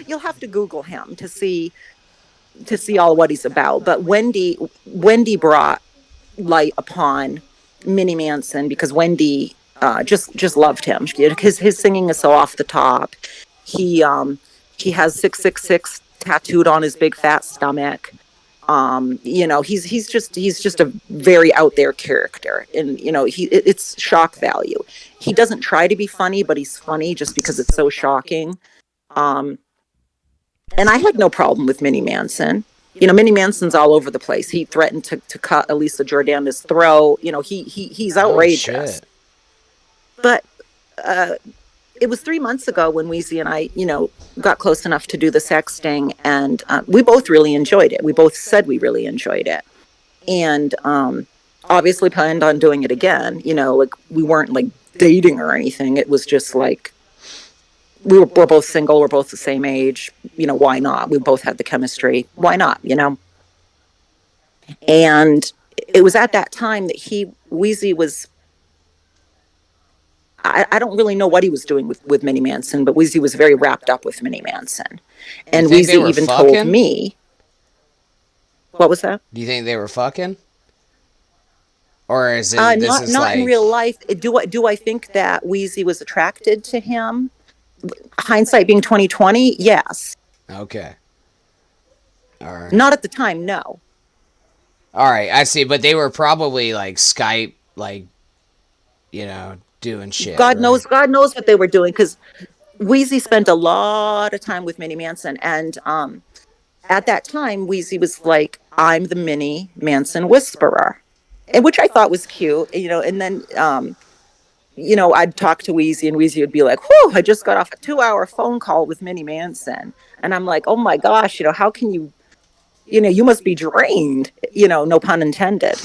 You'll have to Google him to see. to see all what he's about. But Wendy brought light upon Minnie Manson because Wendy just loved him. His singing is so off the top. He has 666 tattooed on his big fat stomach. He's just a very out there character, and it's shock value. He doesn't try to be funny, but he's funny just because it's so shocking. And I had no problem with Minnie Manson. Minnie Manson's all over the place. He threatened to cut Elisa Jordana's throat. He's outrageous. Oh, but it was 3 months ago when Weezy and I, got close enough to do the sexting, and we both really enjoyed it. We both said we really enjoyed it, and obviously planned on doing it again. We weren't like dating or anything. It was just like we're both single. We're both the same age. Why not? We both had the chemistry. Why not? And it was at that time that Weezy was. I don't really know what he was doing with Minnie Manson, but Weezy was very wrapped up with Minnie Manson. And Weezy even told me. What was that? Do you think they were fucking? Or is it not in real life? Do I think that Weezy was attracted to him? Hindsight being 2020, yes. Okay. All right. Not at the time, no. All right, I see. But they were probably like Skype, doing shit. God knows what they were doing, because Weezy spent a lot of time with Minnie Manson, and at that time Weezy was like, I'm the Minnie Manson whisperer, and which I thought was cute, and then I'd talk to Weezy, and Weezy would be like, whew, I just got off a 2-hour phone call with Minnie Manson, and I'm like, oh my gosh, how can you you must be drained, no pun intended.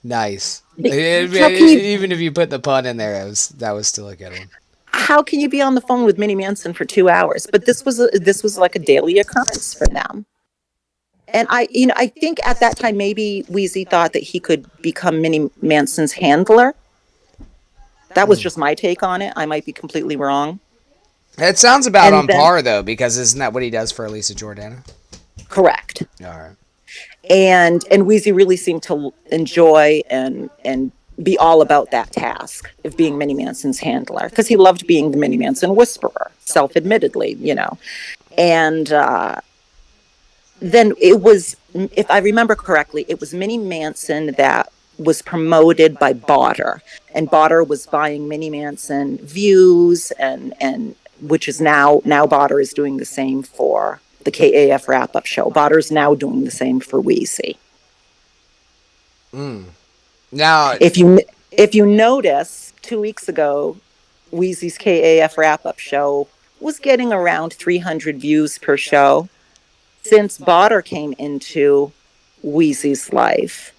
Nice. Even if you put the pun in there, that was still a good one. How can you be on the phone with Minnie Manson for 2 hours? But this was like a daily occurrence for them. And I think at that time maybe Weezy thought that he could become Minnie Manson's handler. That was just my take on it. I might be completely wrong. It sounds about on par though, because isn't that what he does for Elisa Jordana? Correct. All right. And Weezy really seemed to enjoy and be all about that task of being Minnie Manson's handler, because he loved being the Minnie Manson whisperer, self-admittedly, And then it was, if I remember correctly, it was Minnie Manson that was promoted by Botter, and Botter was buying Minnie Manson views, and which is now Botter is doing the same for the KAF wrap-up show. Botter's now doing the same for Weezy. Now, if you notice, 2 weeks ago, Weezy's KAF wrap-up show was getting around 300 views per show. Since Botter came into Weezy's life,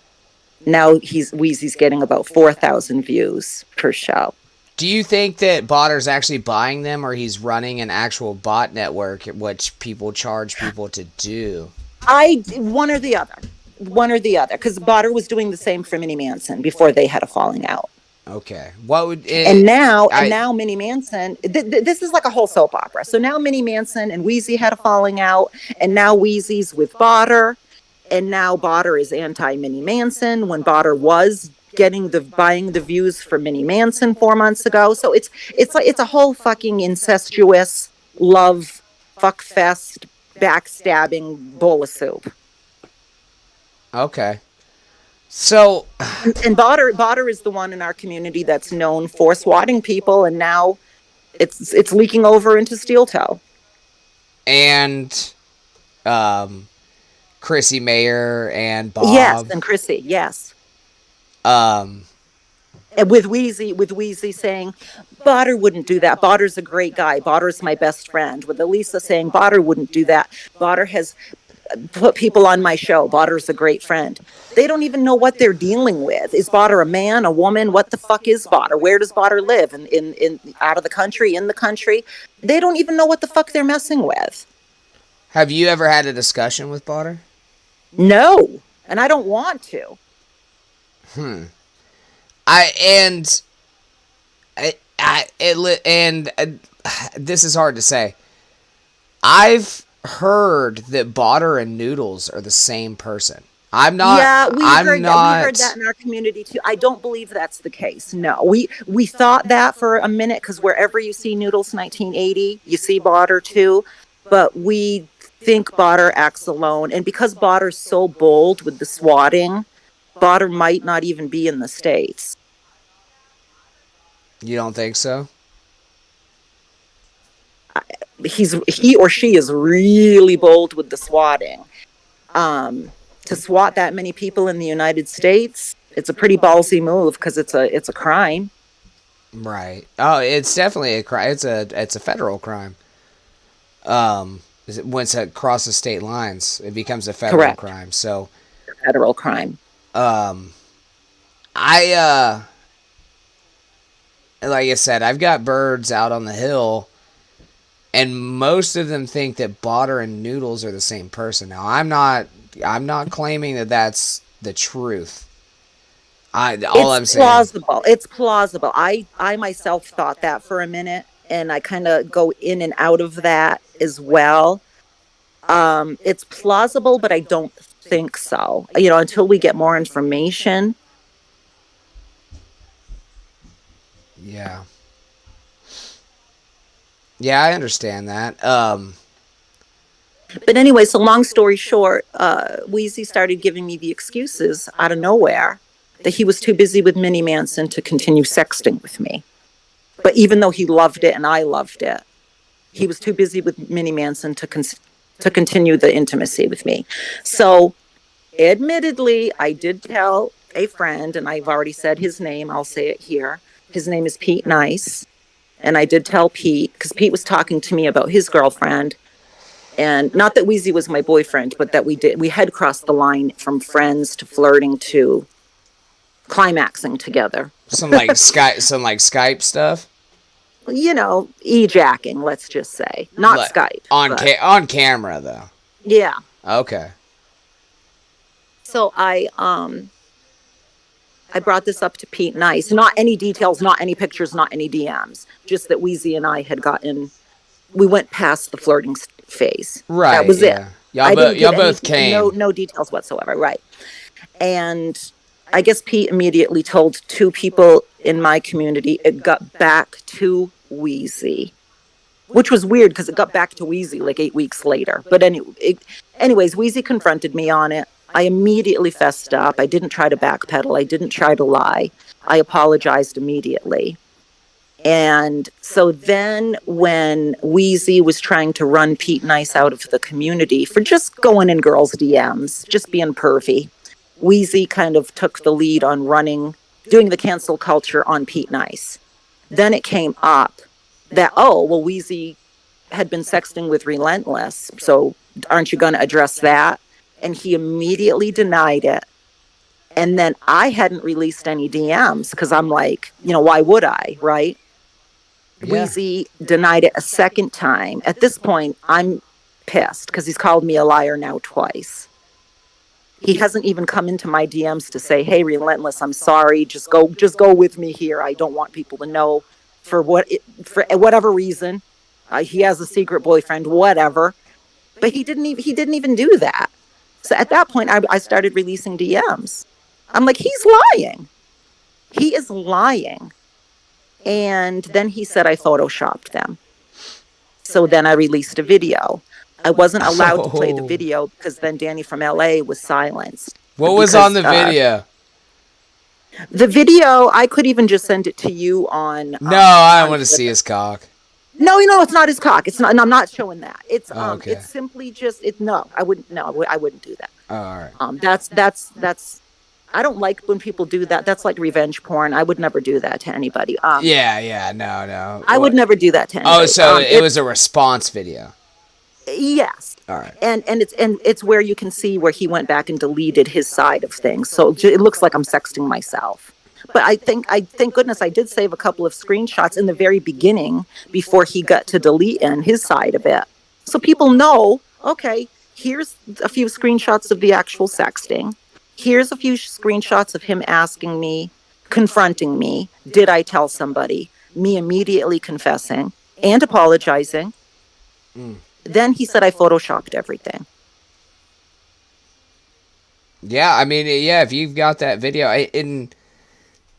now Weezy's getting about 4,000 views per show. Do you think that Botter's actually buying them, or he's running an actual bot network, which people charge people to do? One or the other, because Botter was doing the same for Minnie Manson before they had a falling out. Okay, what would it, and now Minnie Manson? This is like a whole soap opera. So now Minnie Manson and Weezy had a falling out, and now Weezy's with Botter, and now Botter is anti Minnie Manson when Botter was buying the views for Minnie Manson 4 months ago. So it's a whole fucking incestuous love fuck fest, backstabbing bowl of soup. Okay. So and Botter is the one in our community that's known for swatting people, and now it's leaking over into Steel Toe. And Chrissy Mayer and Bob. Yes, and Chrissy, yes. And with Weezy saying, Botter wouldn't do that. Botter's a great guy. Botter's my best friend. With Elisa saying, Botter wouldn't do that. Botter has put people on my show. Botter's a great friend. They don't even know what they're dealing with. Is Botter a man, a woman? What the fuck is Botter? Where does Botter live? In out of the country, in the country? They don't even know what the fuck they're messing with. Have you ever had a discussion with Botter? No, and I don't want to. This is hard to say. I've heard that Botter and Noodles are the same person. I'm not. Yeah, I'm we heard not. that in our community too. I don't believe that's the case. No, we thought that for a minute because wherever you see Noodles 1980, you see Botter too. But we think Botter acts alone, and because Botter's so bold with the swatting, Botter might not even be in the States. You don't think so? He or she is really bold with the swatting. To SWAT that many people in the United States, it's a pretty ballsy move because it's a crime. Right. Oh, it's definitely a crime. It's a federal crime. Once it crosses state lines, it becomes a federal Correct. crime. So, Federal crime. I like I said, I've got birds out on the hill, and most of them think that Botter and Noodles are the same person. Now, I'm not claiming that that's the truth. I'm saying, Plausible. It's plausible. I myself thought that for a minute, and I kind of go in and out of that as well. It's plausible, but I don't think so. Until we get more information. yeah, yeah, I understand that. But anyway, so long story short, Wheezy started giving me the excuses out of nowhere that he was too busy with Minnie Manson to continue sexting with me. But even though he loved it and I loved it, he was too busy with Minnie Manson to continue the intimacy with me. So, admittedly, I did tell a friend, and I've already said his name. I'll say it here. His name is Pete Nice. And I did tell Pete, because Pete was talking to me about his girlfriend. And not that Wheezy was my boyfriend, but that we had crossed the line from friends to flirting to climaxing together. Some like Skype stuff. E-jacking, let's just say. Not Skype. On camera though. Yeah. Okay. So I brought this up to Pete Nice. Not any details, not any pictures, not any DMs. Just that Wheezy and I we went past the flirting phase. Right. That was it. Y'all both came. No details whatsoever. Right. And I guess Pete immediately told two people in my community. It got back to Wheezy, which was weird because it got back to Wheezy like 8 weeks later. But anyways, Wheezy confronted me on it. I immediately fessed up. I didn't try to backpedal. I didn't try to lie. I apologized immediately. And so then when Wheezy was trying to run Pete Nice out of the community for just going in girls' DMs, just being pervy, Wheezy kind of took the lead on doing the cancel culture on Pete Nice. Then it came up that, Wheezy had been sexting with Relentless, so aren't you going to address that? And he immediately denied it. And then I hadn't released any DMs because I'm like, why would I, right? Yeah. Wheezy denied it a second time. At this point, I'm pissed because he's called me a liar now twice. He hasn't even come into my DMs to say, "Hey, Relentless, I'm sorry. Just go with me here. I don't want people to know for whatever reason. He has a secret boyfriend, whatever." But he didn't even do that. So at that point, I started releasing DMs. I'm like, he's lying. He is lying. And then he said I photoshopped them. So then I released a video. I wasn't allowed to play the video because then Danny from LA was silenced. What was on the video? The video, I could even just send it to you on... No, I don't want to see his cock. No, it's not his cock. It's not, and I'm not showing that. It's okay. It's simply just I wouldn't do that. Oh, all right. That's I don't like when people do that. That's like revenge porn. I would never do that to anybody. No. I would never do that to anybody. Oh, so it was a response video. Yes. All right. And it's where you can see where he went back and deleted his side of things. So it looks like I'm sexting myself. But thank goodness I did save a couple of screenshots in the very beginning before he got to delete in his side of it. So people know, okay, here's a few screenshots of the actual sexting. Here's a few screenshots of him asking me, confronting me, did I tell somebody? Me immediately confessing and apologizing. Then he said I photoshopped everything. Yeah, I mean, yeah, if you've got that video,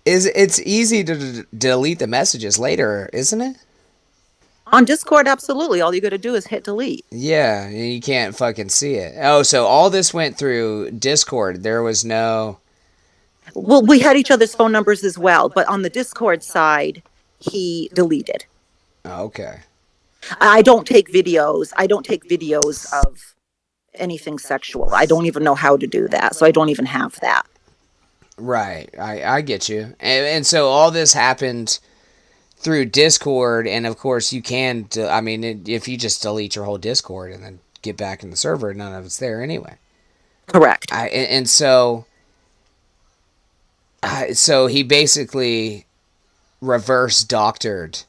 it's easy to delete the messages later, isn't it? On Discord, absolutely. All you got to do is hit delete. Yeah, you can't fucking see it. Oh, so all this went through Discord. There was no. Well, we had each other's phone numbers as well, but on the Discord side, he deleted. Oh, okay. I don't take videos. I don't take videos of anything sexual. I don't even know how to do that, so I don't even have that. Right. I get you. And so all this happened through Discord, and of course you can. I mean, if you just delete your whole Discord and then get back in the server, none of it's there anyway. Correct. And so. So he basically reverse doctored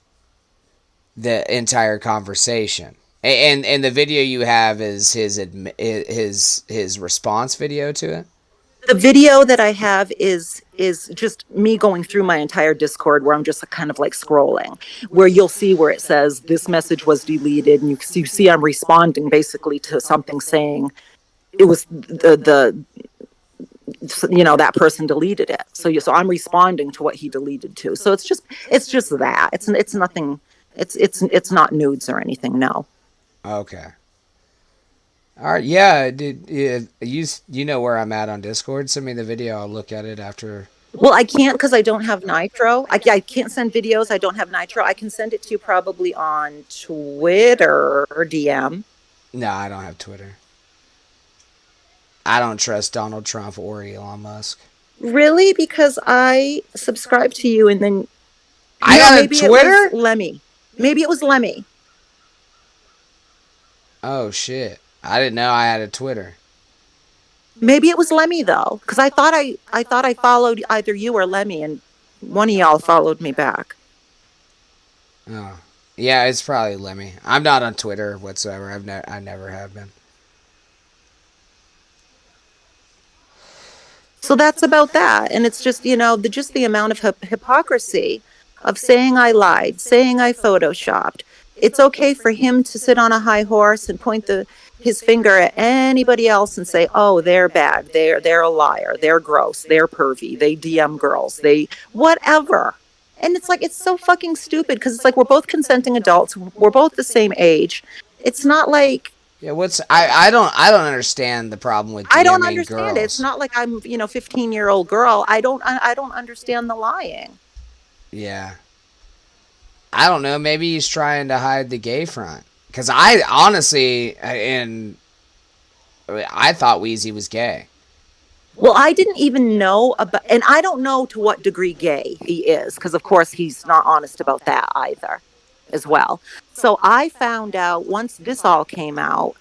the entire conversation. And the video you have is his response video to it. The video that I have is just me going through my entire Discord, where I'm just kind of like scrolling, where you'll see where it says this message was deleted, and you see I'm responding basically to something saying it was the that person deleted it. So I'm responding to what he deleted to. So it's just that. It's nothing. It's not nudes or anything. No. Okay. All right. Yeah. You know where I'm at on Discord? Send me the video. I'll look at it after. Well, I can't because I don't have Nitro. I can't send videos. I don't have Nitro. I can send it to you probably on Twitter or DM. No, I don't have Twitter. I don't trust Donald Trump or Elon Musk. Really? Because I subscribe to you, and then I got a Twitter? It was Lemmy. Maybe it was Lemmy. Oh shit! I didn't know I had a Twitter. Maybe it was Lemmy though, because I thought I followed either you or Lemmy, and one of y'all followed me back. Oh, yeah, it's probably Lemmy. I'm not on Twitter whatsoever. I never have been. So that's about that, and it's just the amount of hypocrisy of saying I lied, saying I photoshopped. It's okay for him to sit on a high horse and point his finger at anybody else and say, "Oh, they're bad. They're a liar. They're gross. They're pervy. They DM girls. They whatever." And it's like it's so fucking stupid because it's like we're both consenting adults. We're both the same age. It's not like yeah. I don't understand the problem with DMing I don't understand girls. it. It's not like I'm 15-year-old girl. I don't understand the lying. Yeah. I don't know. Maybe he's trying to hide the gay front. Because I honestly, I thought Wheezy was gay. Well, I didn't even know about, and I don't know to what degree gay he is, because of course he's not honest about that either, as well. So I found out once this all came out,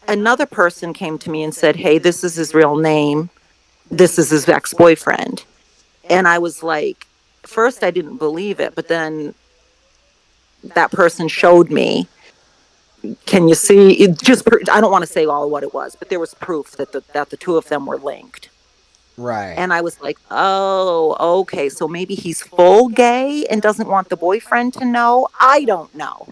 another person came to me and said, "Hey, this is his real name. This is his ex-boyfriend." And I was like, first I didn't believe it, but then that person showed me. Can you see it? I don't want to say all what it was, but there was proof that the two of them were linked. Right. And I was like, oh, okay, so maybe he's full gay and doesn't want the boyfriend to know. I don't know.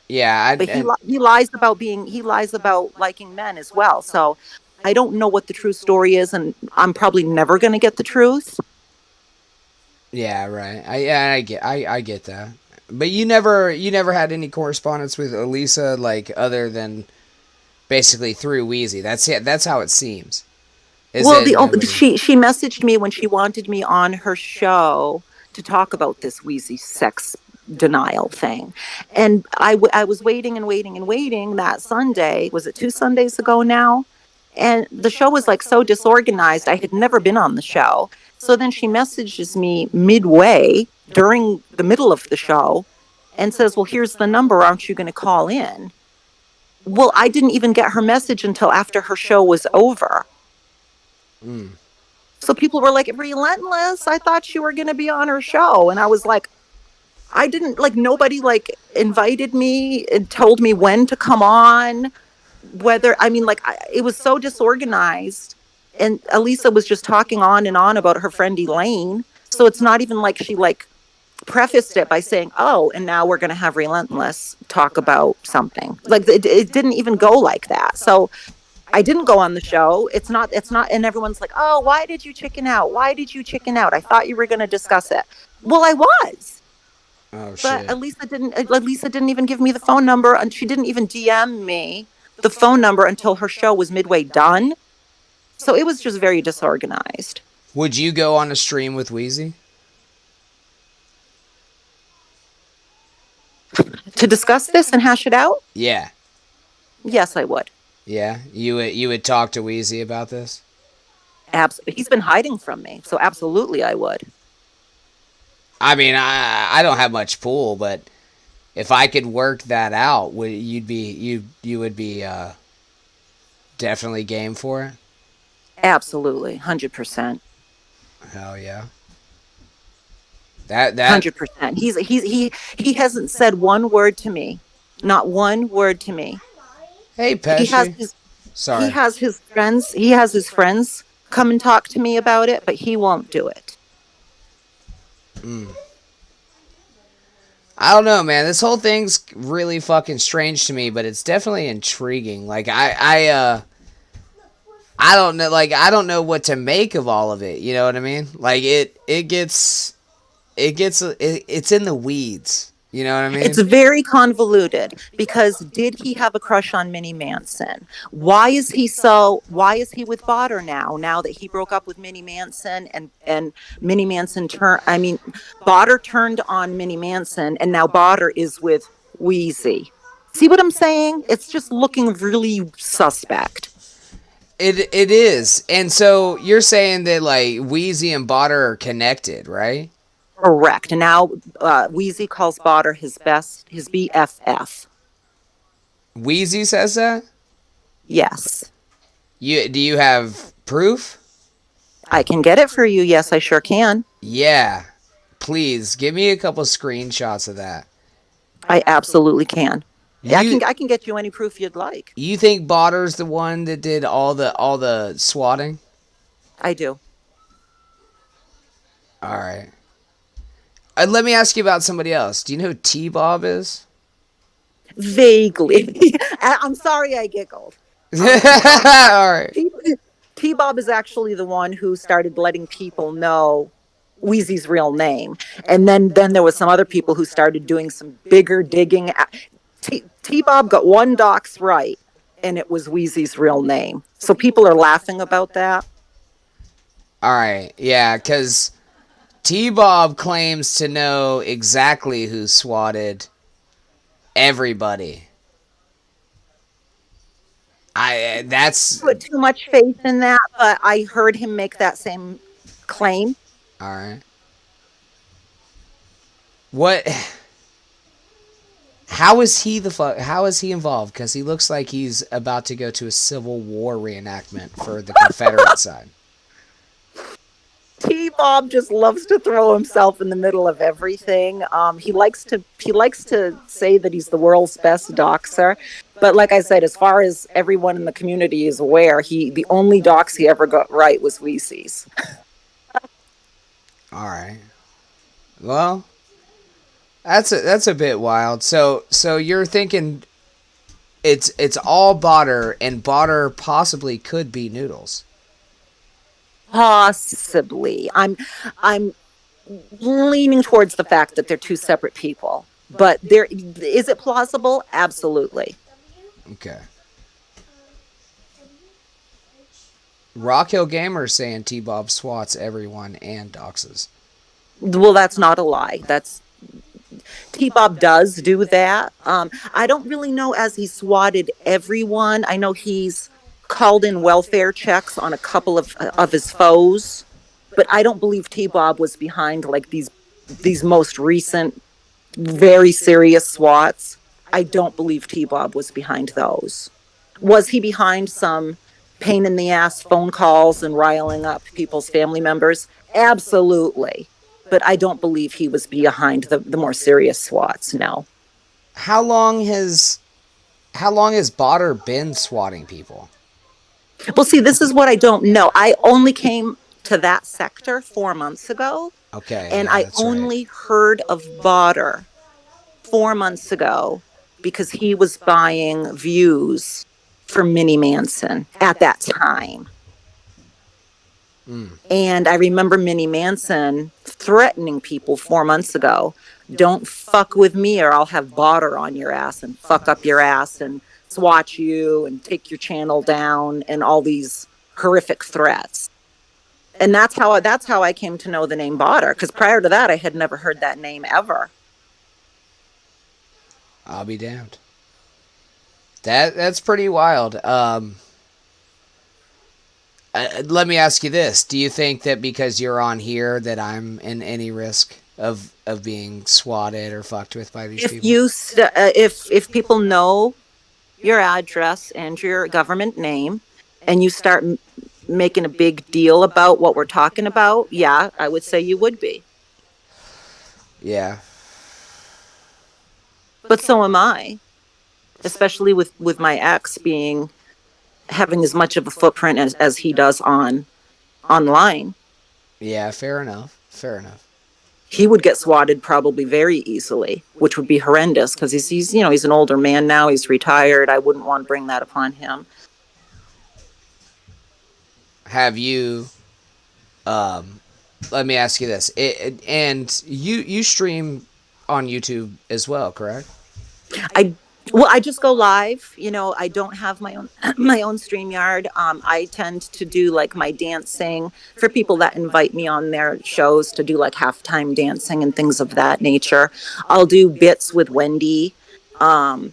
Yeah, but he lies about liking men as well. So I don't know what the true story is, and I'm probably never going to get the truth. Yeah, right. I get that. But you never had any correspondence with Elisa, like, other than basically through Wheezy. That's how it seems. She messaged me when she wanted me on her show to talk about this Wheezy sex denial thing. And I was waiting and waiting and waiting that Sunday. Was it 2 Sundays ago now? And the show was like so disorganized. I had never been on the show. So then she messages me midway during the middle of the show and says, "Well, here's the number. Aren't you going to call in?" Well, I didn't even get her message until after her show was over. So people were like, "Relentless, I thought you were going to be on her show." And I was like, I didn't, like, nobody like invited me and told me when to come on, it was so disorganized. And Elisa was just talking on and on about her friend Elaine. So it's not even like she prefaced it by saying, "Oh, and now we're going to have Relentless talk about something." Like it didn't even go like that. So I didn't go on the show. It's not, and everyone's like, "Oh, why did you chicken out? Why did you chicken out? I thought you were going to discuss it." Well, I was, Oh but shit. Lisa didn't even give me the phone number, and she didn't even DM me the phone number until her show was midway done. So it was just very disorganized. Would you go on a stream with Wheezy? To discuss this and hash it out? Yeah. Yes, I would. Yeah. You would talk to Wheezy about this? He's been hiding from me, so absolutely I would. I mean, I don't have much pool, but if I could work that out, you would be definitely game for it. Absolutely, 100%. Hell yeah. That 100%. He hasn't said one word to me. Not one word to me. Hey He has Pesci. his he Sorry. has his friends come and talk to me about it, but he won't do it. I don't know, man. This whole thing's really fucking strange to me, but it's definitely intriguing. Like I don't know, like I don't know what to make of all of it. You know what I mean? Like it's in the weeds. You know what I mean? It's very convoluted because did he have a crush on Minnie Manson? Why is he with Botter now that he broke up with Minnie Manson and Minnie Manson Botter turned on Minnie Manson and now Botter is with Wheezy. See what I'm saying? It's just looking really suspect. It is. And so you're saying that like Wheezy and Botter are connected, right? Correct. And now Wheezy calls Botter his BFF. Wheezy says that? Yes. Do you have proof? I can get it for you. Yes, I sure can. Yeah. Please give me a couple screenshots of that. I absolutely can. You I can get you any proof you'd like. you think Botter's the one that did all the swatting? I do. All right. Let me ask you about somebody else. Do you know who T-Bob is? Vaguely. I'm sorry I giggled. All right. T-Bob is actually the one who started letting people know Wheezy's real name. And then there was some other people who started doing some bigger digging. T-Bob got one dox right, and it was Wheezy's real name. So people are laughing about that. All right. Yeah, because T-Bob claims to know exactly who swatted everybody. That's Put too much faith in that, but I heard him make that same claim. all right. What? How is he How is he involved? Because he looks like he's about to go to a Civil War reenactment for the Confederate side. T-Bob just loves to throw himself in the middle of everything. He likes to say that he's the world's best doxer, but like I said, as far as everyone in the community is aware, the only dox he ever got right was Weezy's. All right. Well, that's a bit wild. So you're thinking it's all Botter, and Botter possibly could be Noodles. Possibly. I'm leaning towards the fact that they're two separate people. But is it plausible? Absolutely. Okay. Rock Hill Gamer saying T-Bob swats everyone and doxes. Well, that's not a lie. T-Bob does do that. I don't really know as he swatted everyone. I know he's called in welfare checks on a couple of his foes, but I don't believe T-Bob was behind like these most recent very serious swats. I don't believe T-Bob was behind those. Was he behind some pain in the ass phone calls and riling up people's family members? Absolutely. But I don't believe he was behind the more serious swats, no. How long has Botter been swatting people? Well, see, this is what I don't know. I only came to that sector 4 months ago. Okay, And yeah, I that's right. only heard of Botter 4 months ago because he was buying views for Minnie Manson at that time. And I remember Minnie Manson threatening people 4 months ago, don't fuck with me or I'll have Botter on your ass and fuck up your ass and swat you and take your channel down, and all these horrific threats. And that's how I came to know the name Botter, because prior to that I had never heard that name ever. I'll be damned. That's pretty wild. Let me ask you this: do you think that because you're on here that I'm in any risk of being swatted or fucked with by these If people? you if people know your address and your government name, and you start making a big deal about what we're talking about, yeah, I would say you would be. Yeah. But so am I, especially with my ex being having as much of a footprint as he does online. Yeah, fair enough. Fair enough. He would get swatted probably very easily, which would be horrendous because he's an older man now. He's retired. I wouldn't want to bring that upon him. Have you let me ask you this. And you stream on YouTube as well, correct? I well, I just go live. I don't have my own my own StreamYard. I tend to do like my dancing for people that invite me on their shows to do like halftime dancing and things of that nature. I'll do bits with Wendy. Um,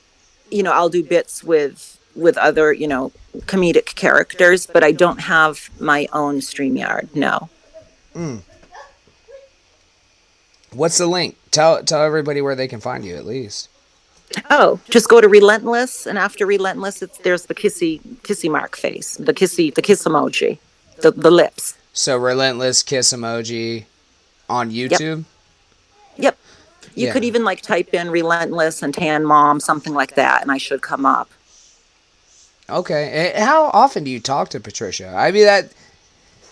I'll do bits with other, comedic characters, but I don't have my own StreamYard. No. What's the link? Tell everybody where they can find you at least. Oh, just go to Relentless, and after Relentless, there's the kissy mark face, the kiss emoji, the lips. So Relentless kiss emoji on YouTube. Yep. You Yeah. could even like type in Relentless and Tan Mom, something like that, and I should come up. Okay. How often do you talk to Patricia? I mean,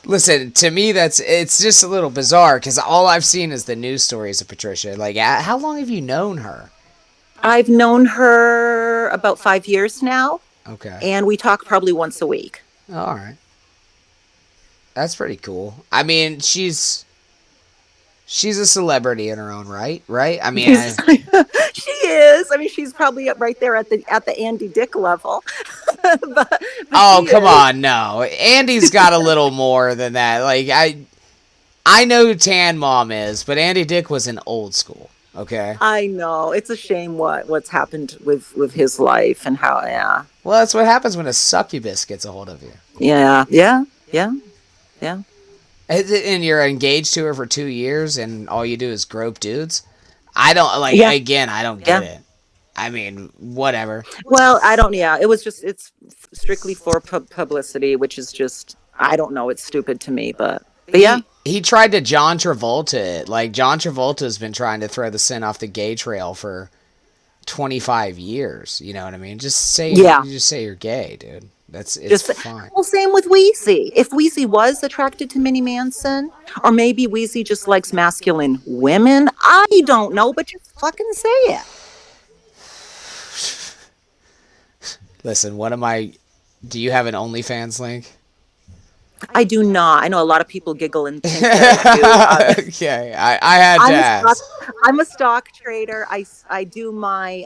listen, to me, it's just a little bizarre because all I've seen is the news stories of Patricia. Like, how long have you known her? I've known her about 5 years now, Okay. and we talk probably once a week. All right. That's pretty cool. I mean, she's a celebrity in her own right? I mean, She is. I mean, she's probably up right there at the Andy Dick level. but oh, she come is. on, no. Andy's got a little more than that. Like, I know who Tan Mom is, but Andy Dick was an old school. Okay. I know. It's a shame what's happened with his life and how. Yeah. Well, that's what happens when a succubus gets a hold of you. Yeah. Yeah. Yeah. Yeah. And you're engaged to her for 2 years, and all you do is grope dudes. I don't like. Yeah. Again, I don't get Yeah. it. I mean, whatever. Well, I don't. Yeah, it's strictly for publicity, which is just, I don't know. It's stupid to me, but yeah. He tried to John Travolta it. Like, John Travolta's been trying to throw the sin off the gay trail for 25 years. You know what I mean? Just say you're gay, dude. It's just fine. Well, same with Weezy. If Weezy was attracted to Minnie Manson, or maybe Weezy just likes masculine women, I don't know, but just fucking say it. Listen, do you have an OnlyFans link? I do not. I know a lot of people giggle and think that I do. Okay, I had to ask. I'm a stock trader. I do my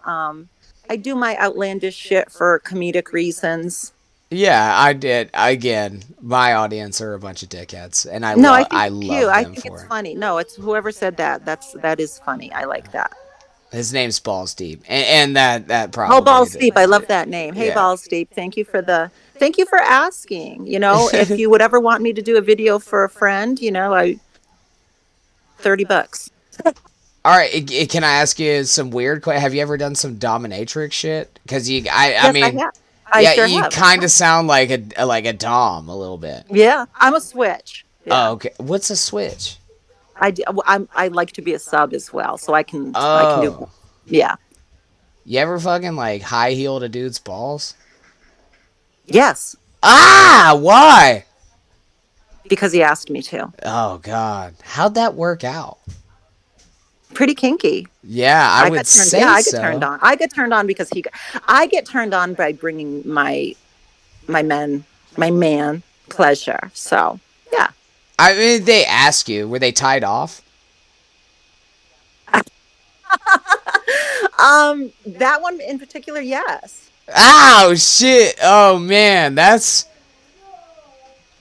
outlandish shit for comedic reasons. Yeah, I did. Again, my audience are a bunch of dickheads, and I No, love I them think it's for it. funny. No, it's whoever said that. That is funny. I like that. His name's Balls Deep, and that probably. Oh, Balls Deep. I love that name. Hey, Yeah. Balls Deep. Thank you for asking. If you would ever want me to do a video for a friend, $30. All right, can I ask you some weird questions? Have you ever done some dominatrix shit? Because I Yes, mean, I have. I sure you have. kind of sound like a dom a little bit. Yeah, I'm a switch. Yeah. Oh, okay. What's a switch? I like to be a sub as well, so I can Oh. do. Yeah. You ever fucking like high heeled a dude's balls? Yes. Ah, why? because he asked me to. Oh God, how'd that work out? Pretty kinky. Yeah, I would say I get turned so. on. I get turned on because I get turned on by bringing my man pleasure. So yeah. I mean, they ask you, were they tied off? That one in particular, yes. Ow, shit. Oh man, that's.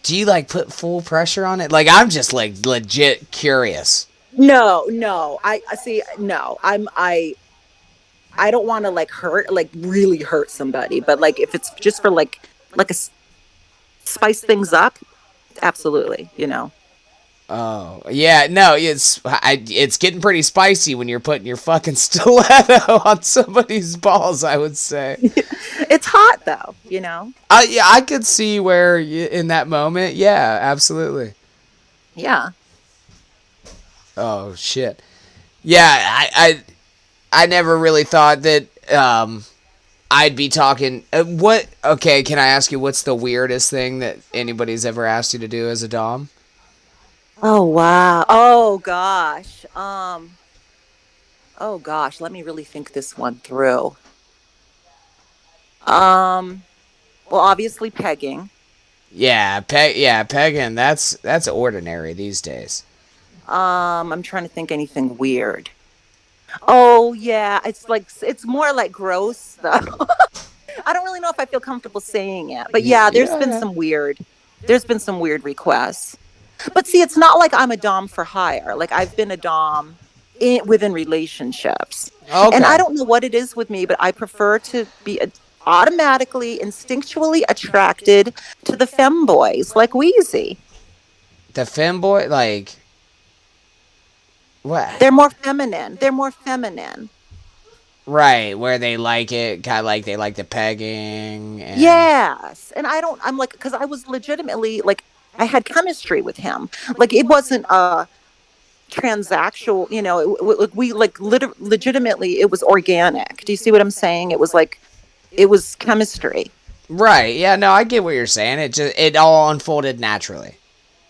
Do you like put full pressure on it? Like, I'm just like legit curious. No, no. I see. No, I don't want to like really hurt somebody, but like if it's just for like a spice things up, absolutely. Oh yeah, no, it's getting pretty spicy when you're putting your fucking stiletto on somebody's balls. I would say. It's hot though. Yeah, I could see where in that moment. Yeah, absolutely. Yeah. Oh shit. Yeah, I never really thought that I'd be talking. What? Okay, can I ask you what's the weirdest thing that anybody's ever asked you to do as a dom? Oh wow. Oh gosh. Oh gosh. Let me really think this one through. Well, obviously pegging. Yeah, pegging. That's ordinary these days. I'm trying to think anything weird. Oh yeah, it's more like gross though. I don't really know if I feel comfortable saying it, but yeah, Yeah. there's been some weird requests. But see, it's not like I'm a dom for hire. Like I've been a dom within relationships, and I Okay. don't know what it is with me, but I prefer to be automatically, instinctually attracted to the femboys, like Wheezy. The femboy, like what? They're more feminine. They're more feminine. Right, where they like it, kind of like they like the pegging and. Yes. And I'm like, because I was legitimately like, I had chemistry with him. Like, it wasn't a transactional, we like legitimately, it was organic. Do you see what I'm saying? It was like, it was chemistry. Right. Yeah. No, I get what you're saying. It all unfolded naturally.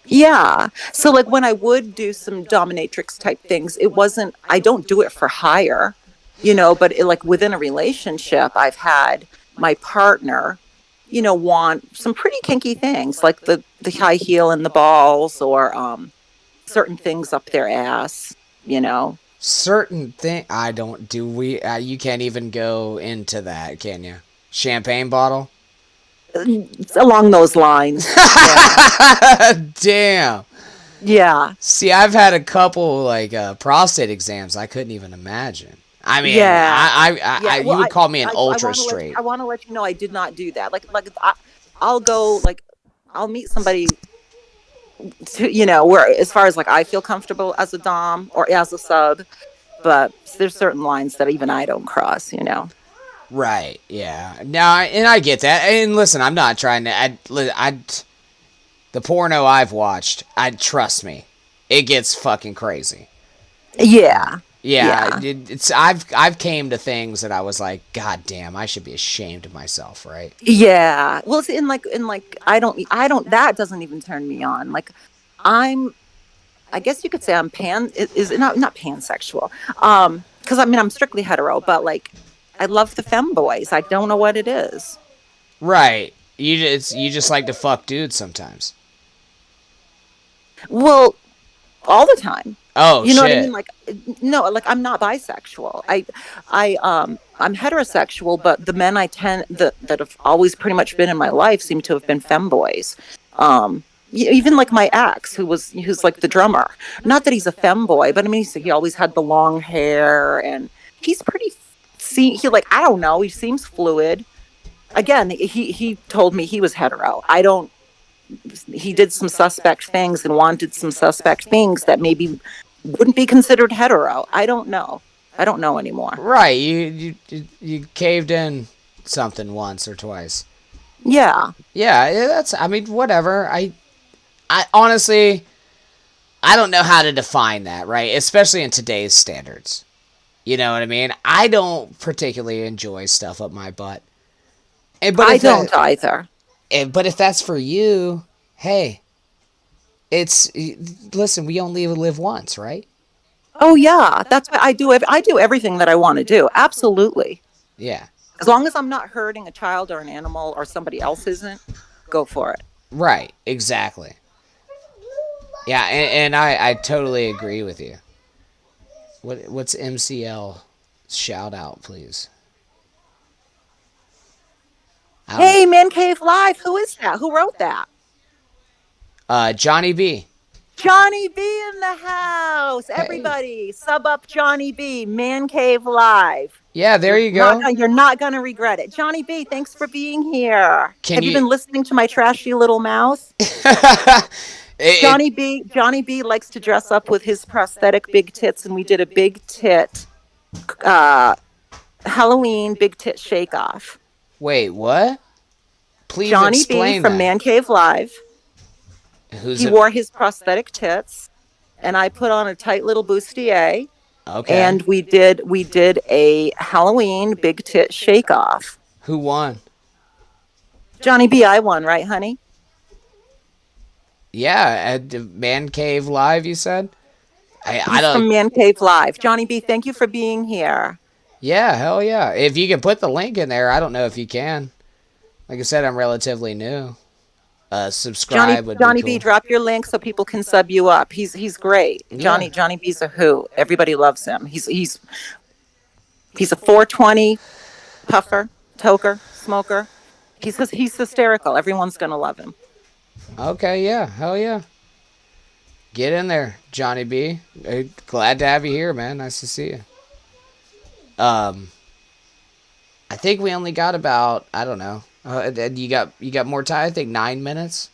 Yeah. So, like, when I would do some dominatrix type things, I don't do it for hire, but like within a relationship, I've had my partner, want some pretty kinky things like the high heel in the balls or certain things up their ass. Certain thing I don't do. You can't even go into that, can you? Champagne bottle. It's along those lines. Yeah. Damn. Yeah. See, I've had a couple like prostate exams. I couldn't even imagine. I mean, Yeah. you would call me an I ultra want to straight. I want to let you know I did not do that. I'll go I'll meet somebody where as far as like I feel comfortable as a dom or as a sub, but there's certain lines that even I don't cross. Right. Yeah. And I get that. And listen, I'm not trying to. The porno I've watched, trust me, it gets fucking crazy. Yeah. Yeah. Yeah. I've came to things that I was like, God damn, I should be ashamed of myself, right? Yeah. Well, it's in like that doesn't even turn me on. Like I guess you could say I'm is not pansexual. Because I mean I'm strictly hetero, but like I love the femboys. I don't know what it is. Right. You just like to fuck dudes sometimes. Well, all the time. Oh You know what I shit. mean? Like, no, like I'm not bisexual. I'm heterosexual, but the men that have always pretty much been in my life seem to have been femboys. Even like my ex, who's like the drummer. Not that he's a femboy, but I mean, he always had the long hair, and he's pretty. He like I don't know. He seems fluid. Again, he told me he was hetero. I don't. He did some suspect things and wanted some suspect things that maybe wouldn't be considered hetero. I don't know. I don't know anymore. Right. You caved in something once or twice. Yeah. Yeah. That's. I mean, whatever. I honestly, I don't know how to define that, right? Especially in today's standards. You know what I mean? I don't particularly enjoy stuff up my butt. But I don't either. But if that's for you, hey, It's listen, we only live once, right? Oh yeah, that's why I do everything that I want to do. Absolutely. Yeah. As long as I'm not hurting a child or an animal or somebody else isn't, go for it. Right. Exactly. Yeah, and I totally agree with you. What's MCL shout out, please? I don't Hey, Man Cave Live, who is that? Who wrote that? Johnny B. Johnny B in the house. Hey. Everybody, sub up Johnny B, Man Cave Live. Yeah, there you go. You're not gonna regret it. Johnny B, thanks for being here. Can Have you you been listening to my trashy little mouth? it, Johnny B likes to dress up with his prosthetic big tits, and we did a big tit uh, Halloween big tit shake off. wait, what? Please Johnny B explain from that. Man Cave Live. Who's He it? wore his prosthetic tits, and I put on a tight little bustier, Okay. and we did a Halloween big tit shake off. Who won? Johnny B, I won, right, honey? Yeah, at the Man Cave Live, you said? I He's don't. from Man Cave Live. Johnny B, thank you for being here. Yeah, hell yeah. If you can put the link in there, I don't know if you can. Like I said, I'm relatively new. Subscribe would be Johnny B, cool. drop your link so people can sub you up. He's great. Yeah. Johnny B's a hoot. Everybody loves him. He's a 420 puffer, toker, smoker. He's hysterical. Everyone's gonna love him. Okay, yeah, hell yeah. Get in there, Johnny B. Glad to have you here, man. Nice to see you. I think we only got about, I don't know. You got more time? I think 9 minutes.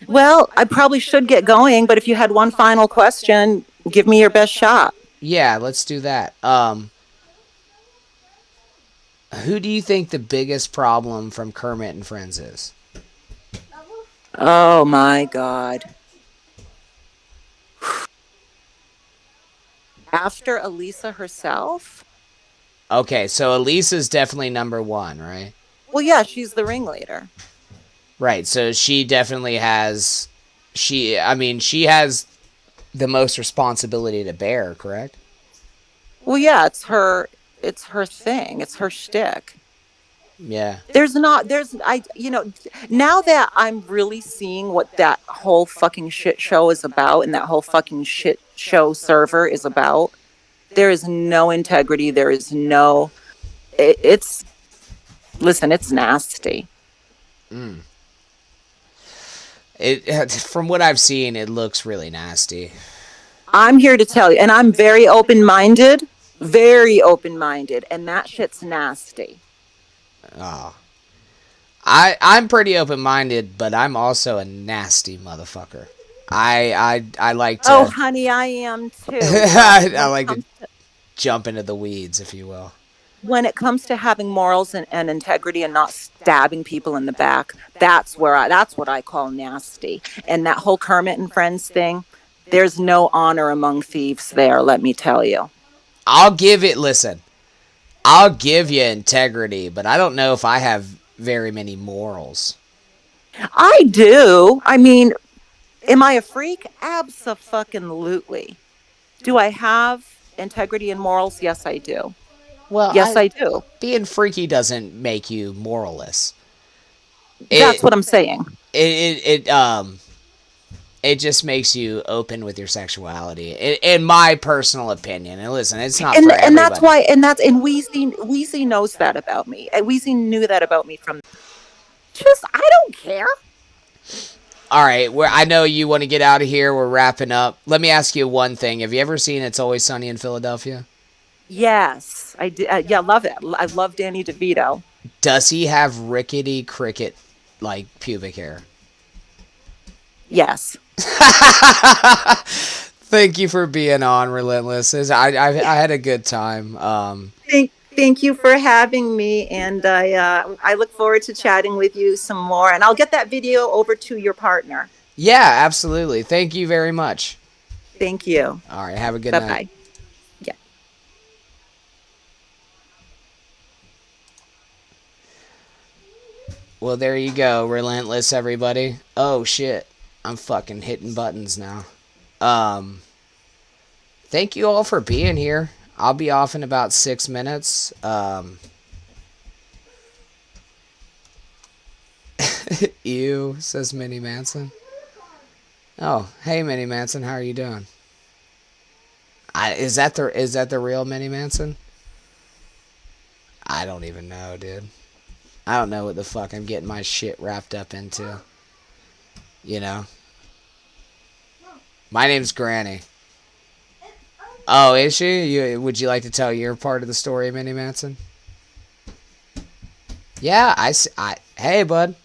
Well, I probably should get going, but if you had one final question, give me your best shot. Yeah, let's do that. Who do you think the biggest problem from Kermit and Friends is? Oh my God. After Elisa herself? Okay, so Elisa's definitely number one, right? Well, yeah, she's the ringleader. Right, so she definitely has. She has the most responsibility to bear, correct? Well, yeah, it's her thing. It's her shtick. Yeah. Now that I'm really seeing what that whole fucking shit show is about and that whole fucking shit show server is about, there is no integrity. There is no, listen, it's nasty. From what I've seen, it looks really nasty. I'm here to tell you, and I'm very open-minded, and that shit's nasty. Oh. I'm pretty open minded, but I'm also a nasty motherfucker. I like to Oh, honey, I am too. I like to jump into the weeds, if you will. When it comes to having morals and integrity and not stabbing people in the back, that's what I call nasty. And that whole Kermit and Friends thing, there's no honor among thieves there, let me tell you. I'll give you integrity, but I don't know if I have very many morals. I do. I mean, am I a freak? Abso-fucking-lutely. Do I have integrity and morals? Yes, I do. Well, Yes, I do. being freaky doesn't make you moralist. That's what I'm saying. It just makes you open with your sexuality, in my personal opinion. And listen, it's not And for everybody. and that's why and Weezy knows that about me. And Weezy knew that about me from just I don't care. All right, I know you want to get out of here. We're wrapping up. Let me ask you one thing. Have you ever seen It's Always Sunny in Philadelphia? Yes, I did. Yeah, love it. I love Danny DeVito. Does he have rickety cricket like pubic hair? Yes. Thank you for being on Relentless. I had a good time. Thank you for having me, and I look forward to chatting with you some more. And I'll get that video over to your partner. Yeah, absolutely. Thank you very much. Thank you. All right, have a good Bye night. bye. Yeah. Well, there you go, Relentless, everybody. Oh shit. I'm fucking hitting buttons now. Thank you all for being here. I'll be off in about 6 minutes. Ew, says Minnie Manson. Oh, hey Minnie Manson, how are you doing? Is that the real Minnie Manson? I don't even know, dude. I don't know what the fuck I'm getting my shit wrapped up into. You know? My name's Granny. Oh, is she? Would you like to tell your part of the story, Minnie Manson? Yeah, hey, bud.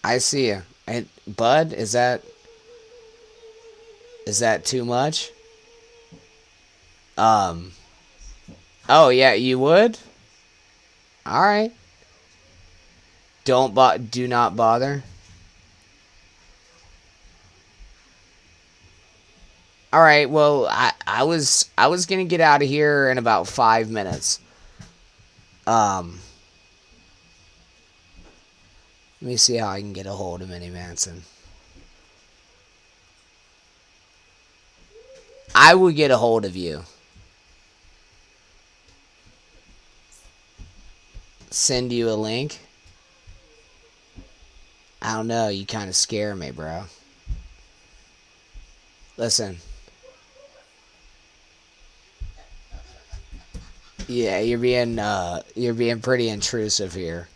I see you. And, bud, is that too much? Oh, yeah, you would? Alright. Do not bother. All right. Well, I was gonna get out of here in about 5 minutes. Let me see how I can get a hold of Minnie Manson. I will get a hold of you. Send you a link. I don't know. You kind of scare me, bro. Listen. Yeah, you're being pretty intrusive here.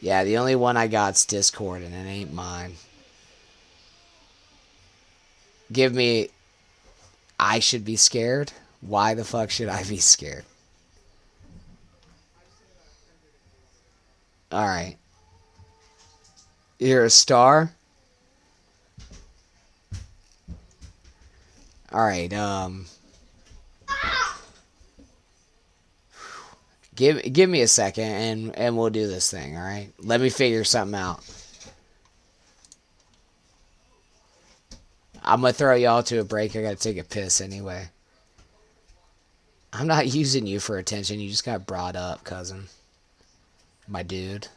Yeah, the only one I got's Discord, and it ain't mine. Give me... I should be scared? Why the fuck should I be scared? Alright. You're a star? Alright, Give me a second and we'll do this thing, alright? Let me figure something out. I'm gonna throw y'all to a break. I gotta take a piss anyway. I'm not using you for attention. You just got brought up, cousin. My dude.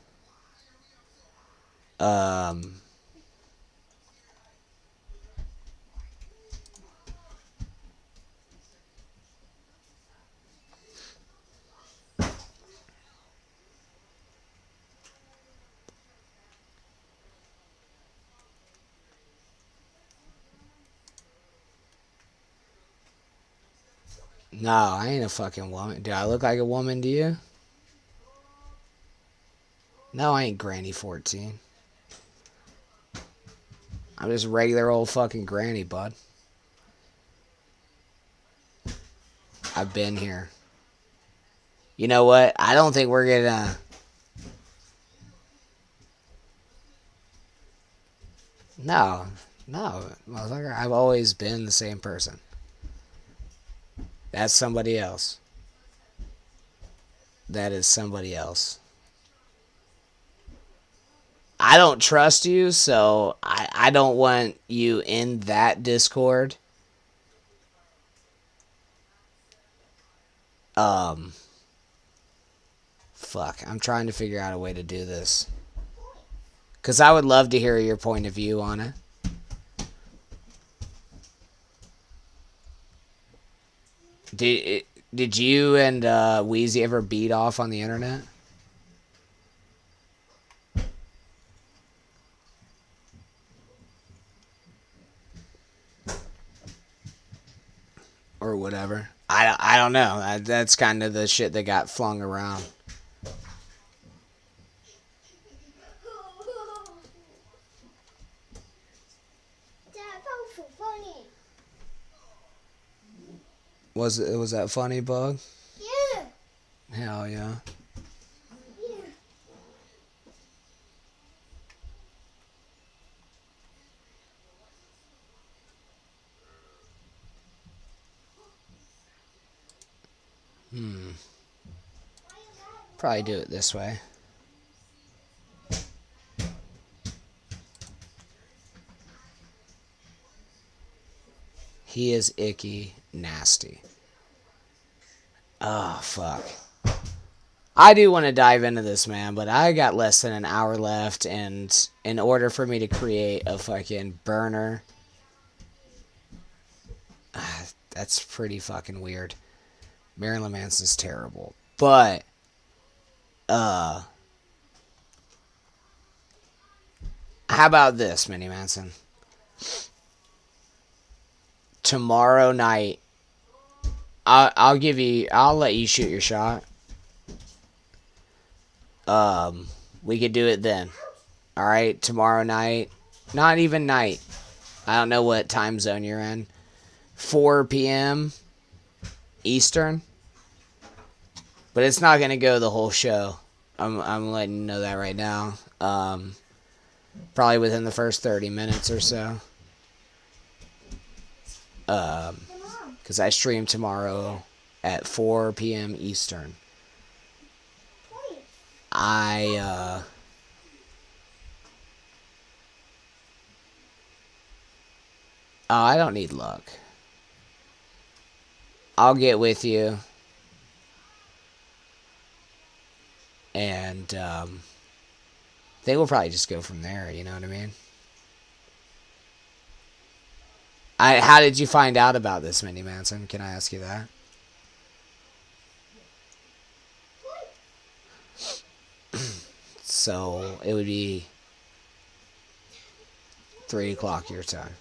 No, I ain't a fucking woman. Do I look like a woman to you? No, I ain't Granny 14. I'm just regular old fucking Granny, bud. I've been here. You know what? I don't think we're gonna... No, motherfucker. I've always been the same person. That's somebody else. That is somebody else. I don't trust you, so I don't want you in that Discord. Fuck. I'm trying to figure out a way to do this. Because I would love to hear your point of view on it. Did you and Wheezy ever beat off on the internet? Or whatever. I don't know. That's kind of the shit that got flung around. Was that funny, Bug? Yeah. Hell yeah. Probably do it this way. He is icky, nasty. Oh, fuck. I do want to dive into this, man, but I got less than an hour left, and in order for me to create a fucking burner, that's pretty fucking weird. Marilyn Manson's terrible. But, how about this, Minnie Manson? Tomorrow night, I'll let you shoot your shot. We could do it then. Alright, tomorrow night. Not even night. I don't know what time zone you're in. 4 p.m. Eastern. But it's not gonna go the whole show. I'm letting you know that right now. Probably within the first 30 minutes or so. Because I stream tomorrow at 4 p.m. Eastern. I don't need luck. I'll get with you. And, I think we'll probably just go from there, you know what I mean? How did you find out about this, Minnie Manson? Can I ask you that? So, it would be 3 o'clock your time.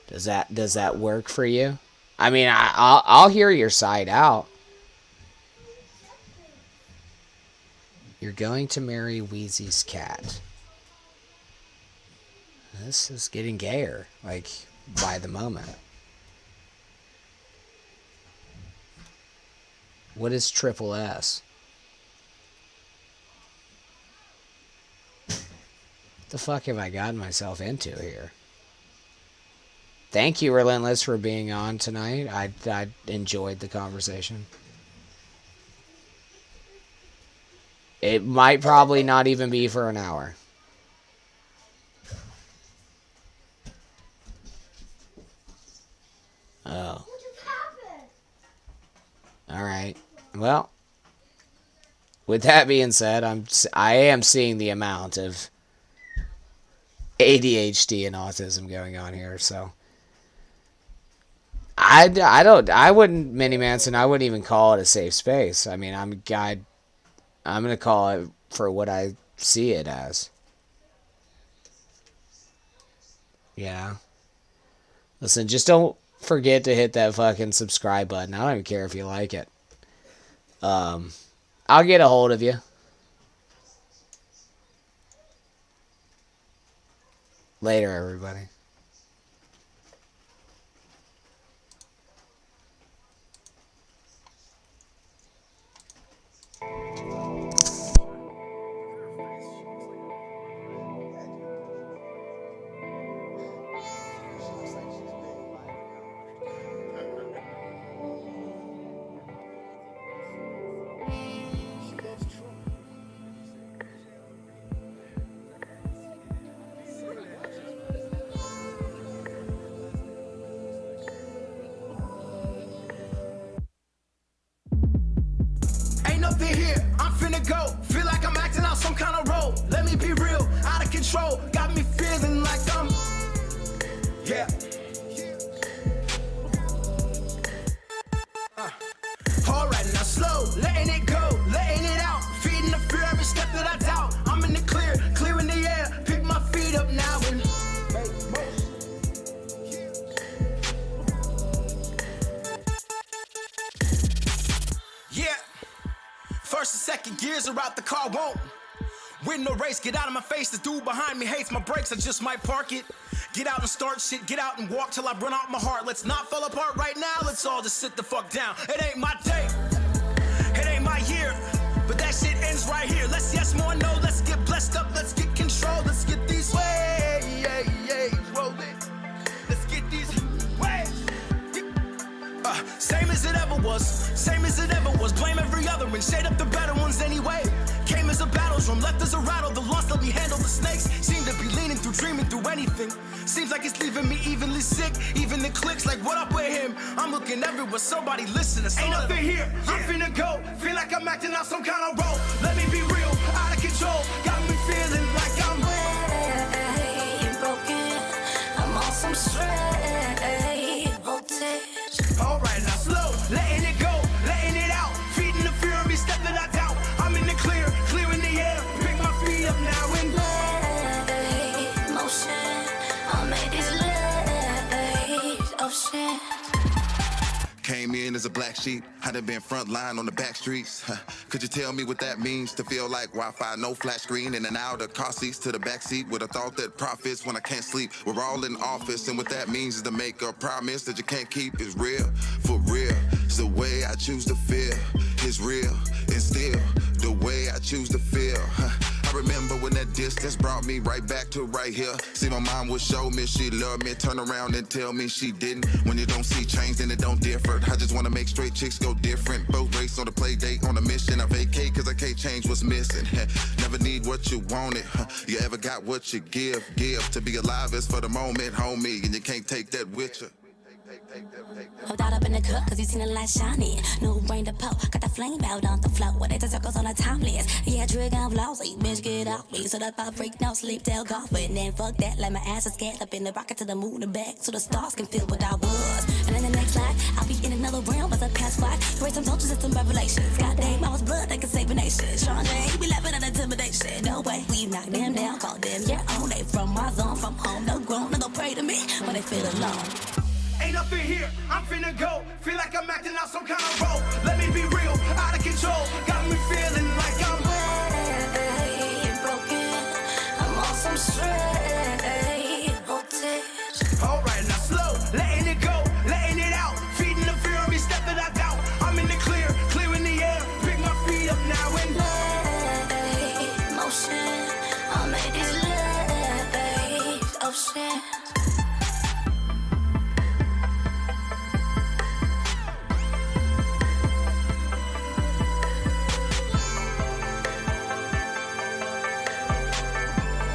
Does that work for you? I mean, I'll hear your side out. You're going to marry Wheezy's cat. This is getting gayer, like, by the moment. What is triple S? What the fuck have I gotten myself into here? Thank you, Relentless, for being on tonight. I enjoyed the conversation. It might probably not even be for an hour. Oh. Alright. Well, with that being said, I am seeing the amount of ADHD and autism going on here, so I wouldn't, Minnie Manson, I wouldn't even call it a safe space. I mean, I'm gonna call it for what I see it as. Yeah. Listen, just don't forget to hit that fucking subscribe button. I don't even care if you like it. I'll get a hold of you. Later, everybody. Ain't nothing here, I'm finna go. Feel like I'm acting out some kind of role. Let me be real, out of control. Got me feeling like I'm. Yeah. Alright, now slow, letting it go, letting it out. Feeding the fear every step that I doubt. I'm in the clear, clearing the air. Pick my feet up now and make motion. Yeah. First and second gears are out, the car won't. Win no race, get out of my face. The dude behind me hates my brakes, I just might park it. Get out and start shit, get out and walk till I run out my heart. Let's not fall apart right now, let's all just sit the fuck down. It ain't my day, it ain't my year, but that shit ends right here. Let's yes more no, let's get blessed up, let's get control, let's get these waves rolling. Let's get these waves. Same as it ever was, same as it ever was. Blame every other and shade up the better ones anyway. Came as a battle drum, left as a rattle. The lost let me handle the snakes. Seem to be leaning through, dreaming through anything. Seems like it's leaving me evenly sick. Even the clicks like what up with him. I'm looking everywhere, somebody listen. Ain't nothing here, I'm finna go. Feel like I'm acting out some kind of role. Let me be real, out of control. Got me feeling like I'm way broken. I'm on some straight voltage. alright, now slow, letting it go, letting it out. Feeding the fear of me, step that I doubt. I'm in the clear, clearing the air. Pick my feet up now and motion. I made these legs ocean. Came in as a black sheep, I done been front line on the back streets. Could you tell me what that means to feel like Wi-Fi, no flat screen, in and out of car seats to the back seat with a thought that profits when I can't sleep. We're all in office, and what that means is to make a promise that you can't keep is real, for real. It's the way I choose to feel, it's real, and still the way I choose to feel. I remember when that distance brought me right back to right here. See, my mom would show me she loved me, turn around and tell me she didn't. When you don't see change, then it don't differ. I just wanna make straight chicks go different. Both race on the play date, on a mission. I vacate cause I can't change what's missing. Never need what you wanted. You ever got what you give. To be alive is for the moment, homie, and you can't take that with you. Hold out up in the cup, cause you seen the light shining. No rain to pour, got the flame out on the floor. With the circles on the timeless. Yeah, trick, I'm flossy, bitch, get off me. So that I freak, no sleep, tell golfing. And fuck that, like my ass is scared up in the rocket to the moon and back. So the stars can feel what I was. And in the next life, I'll be in another realm as I pass by. Raise some soldiers and some revelations. Goddamn, I was blood that can save a nation. Sean J, we laughing at intimidation. No way, we knock them down, call them your own. They from my zone, from home, no grown, no, don't pray to me when they feel alone. ain't nothing here, I'm finna go. Feel like I'm acting out some kind of role. Let me be real, out of control. Got me feeling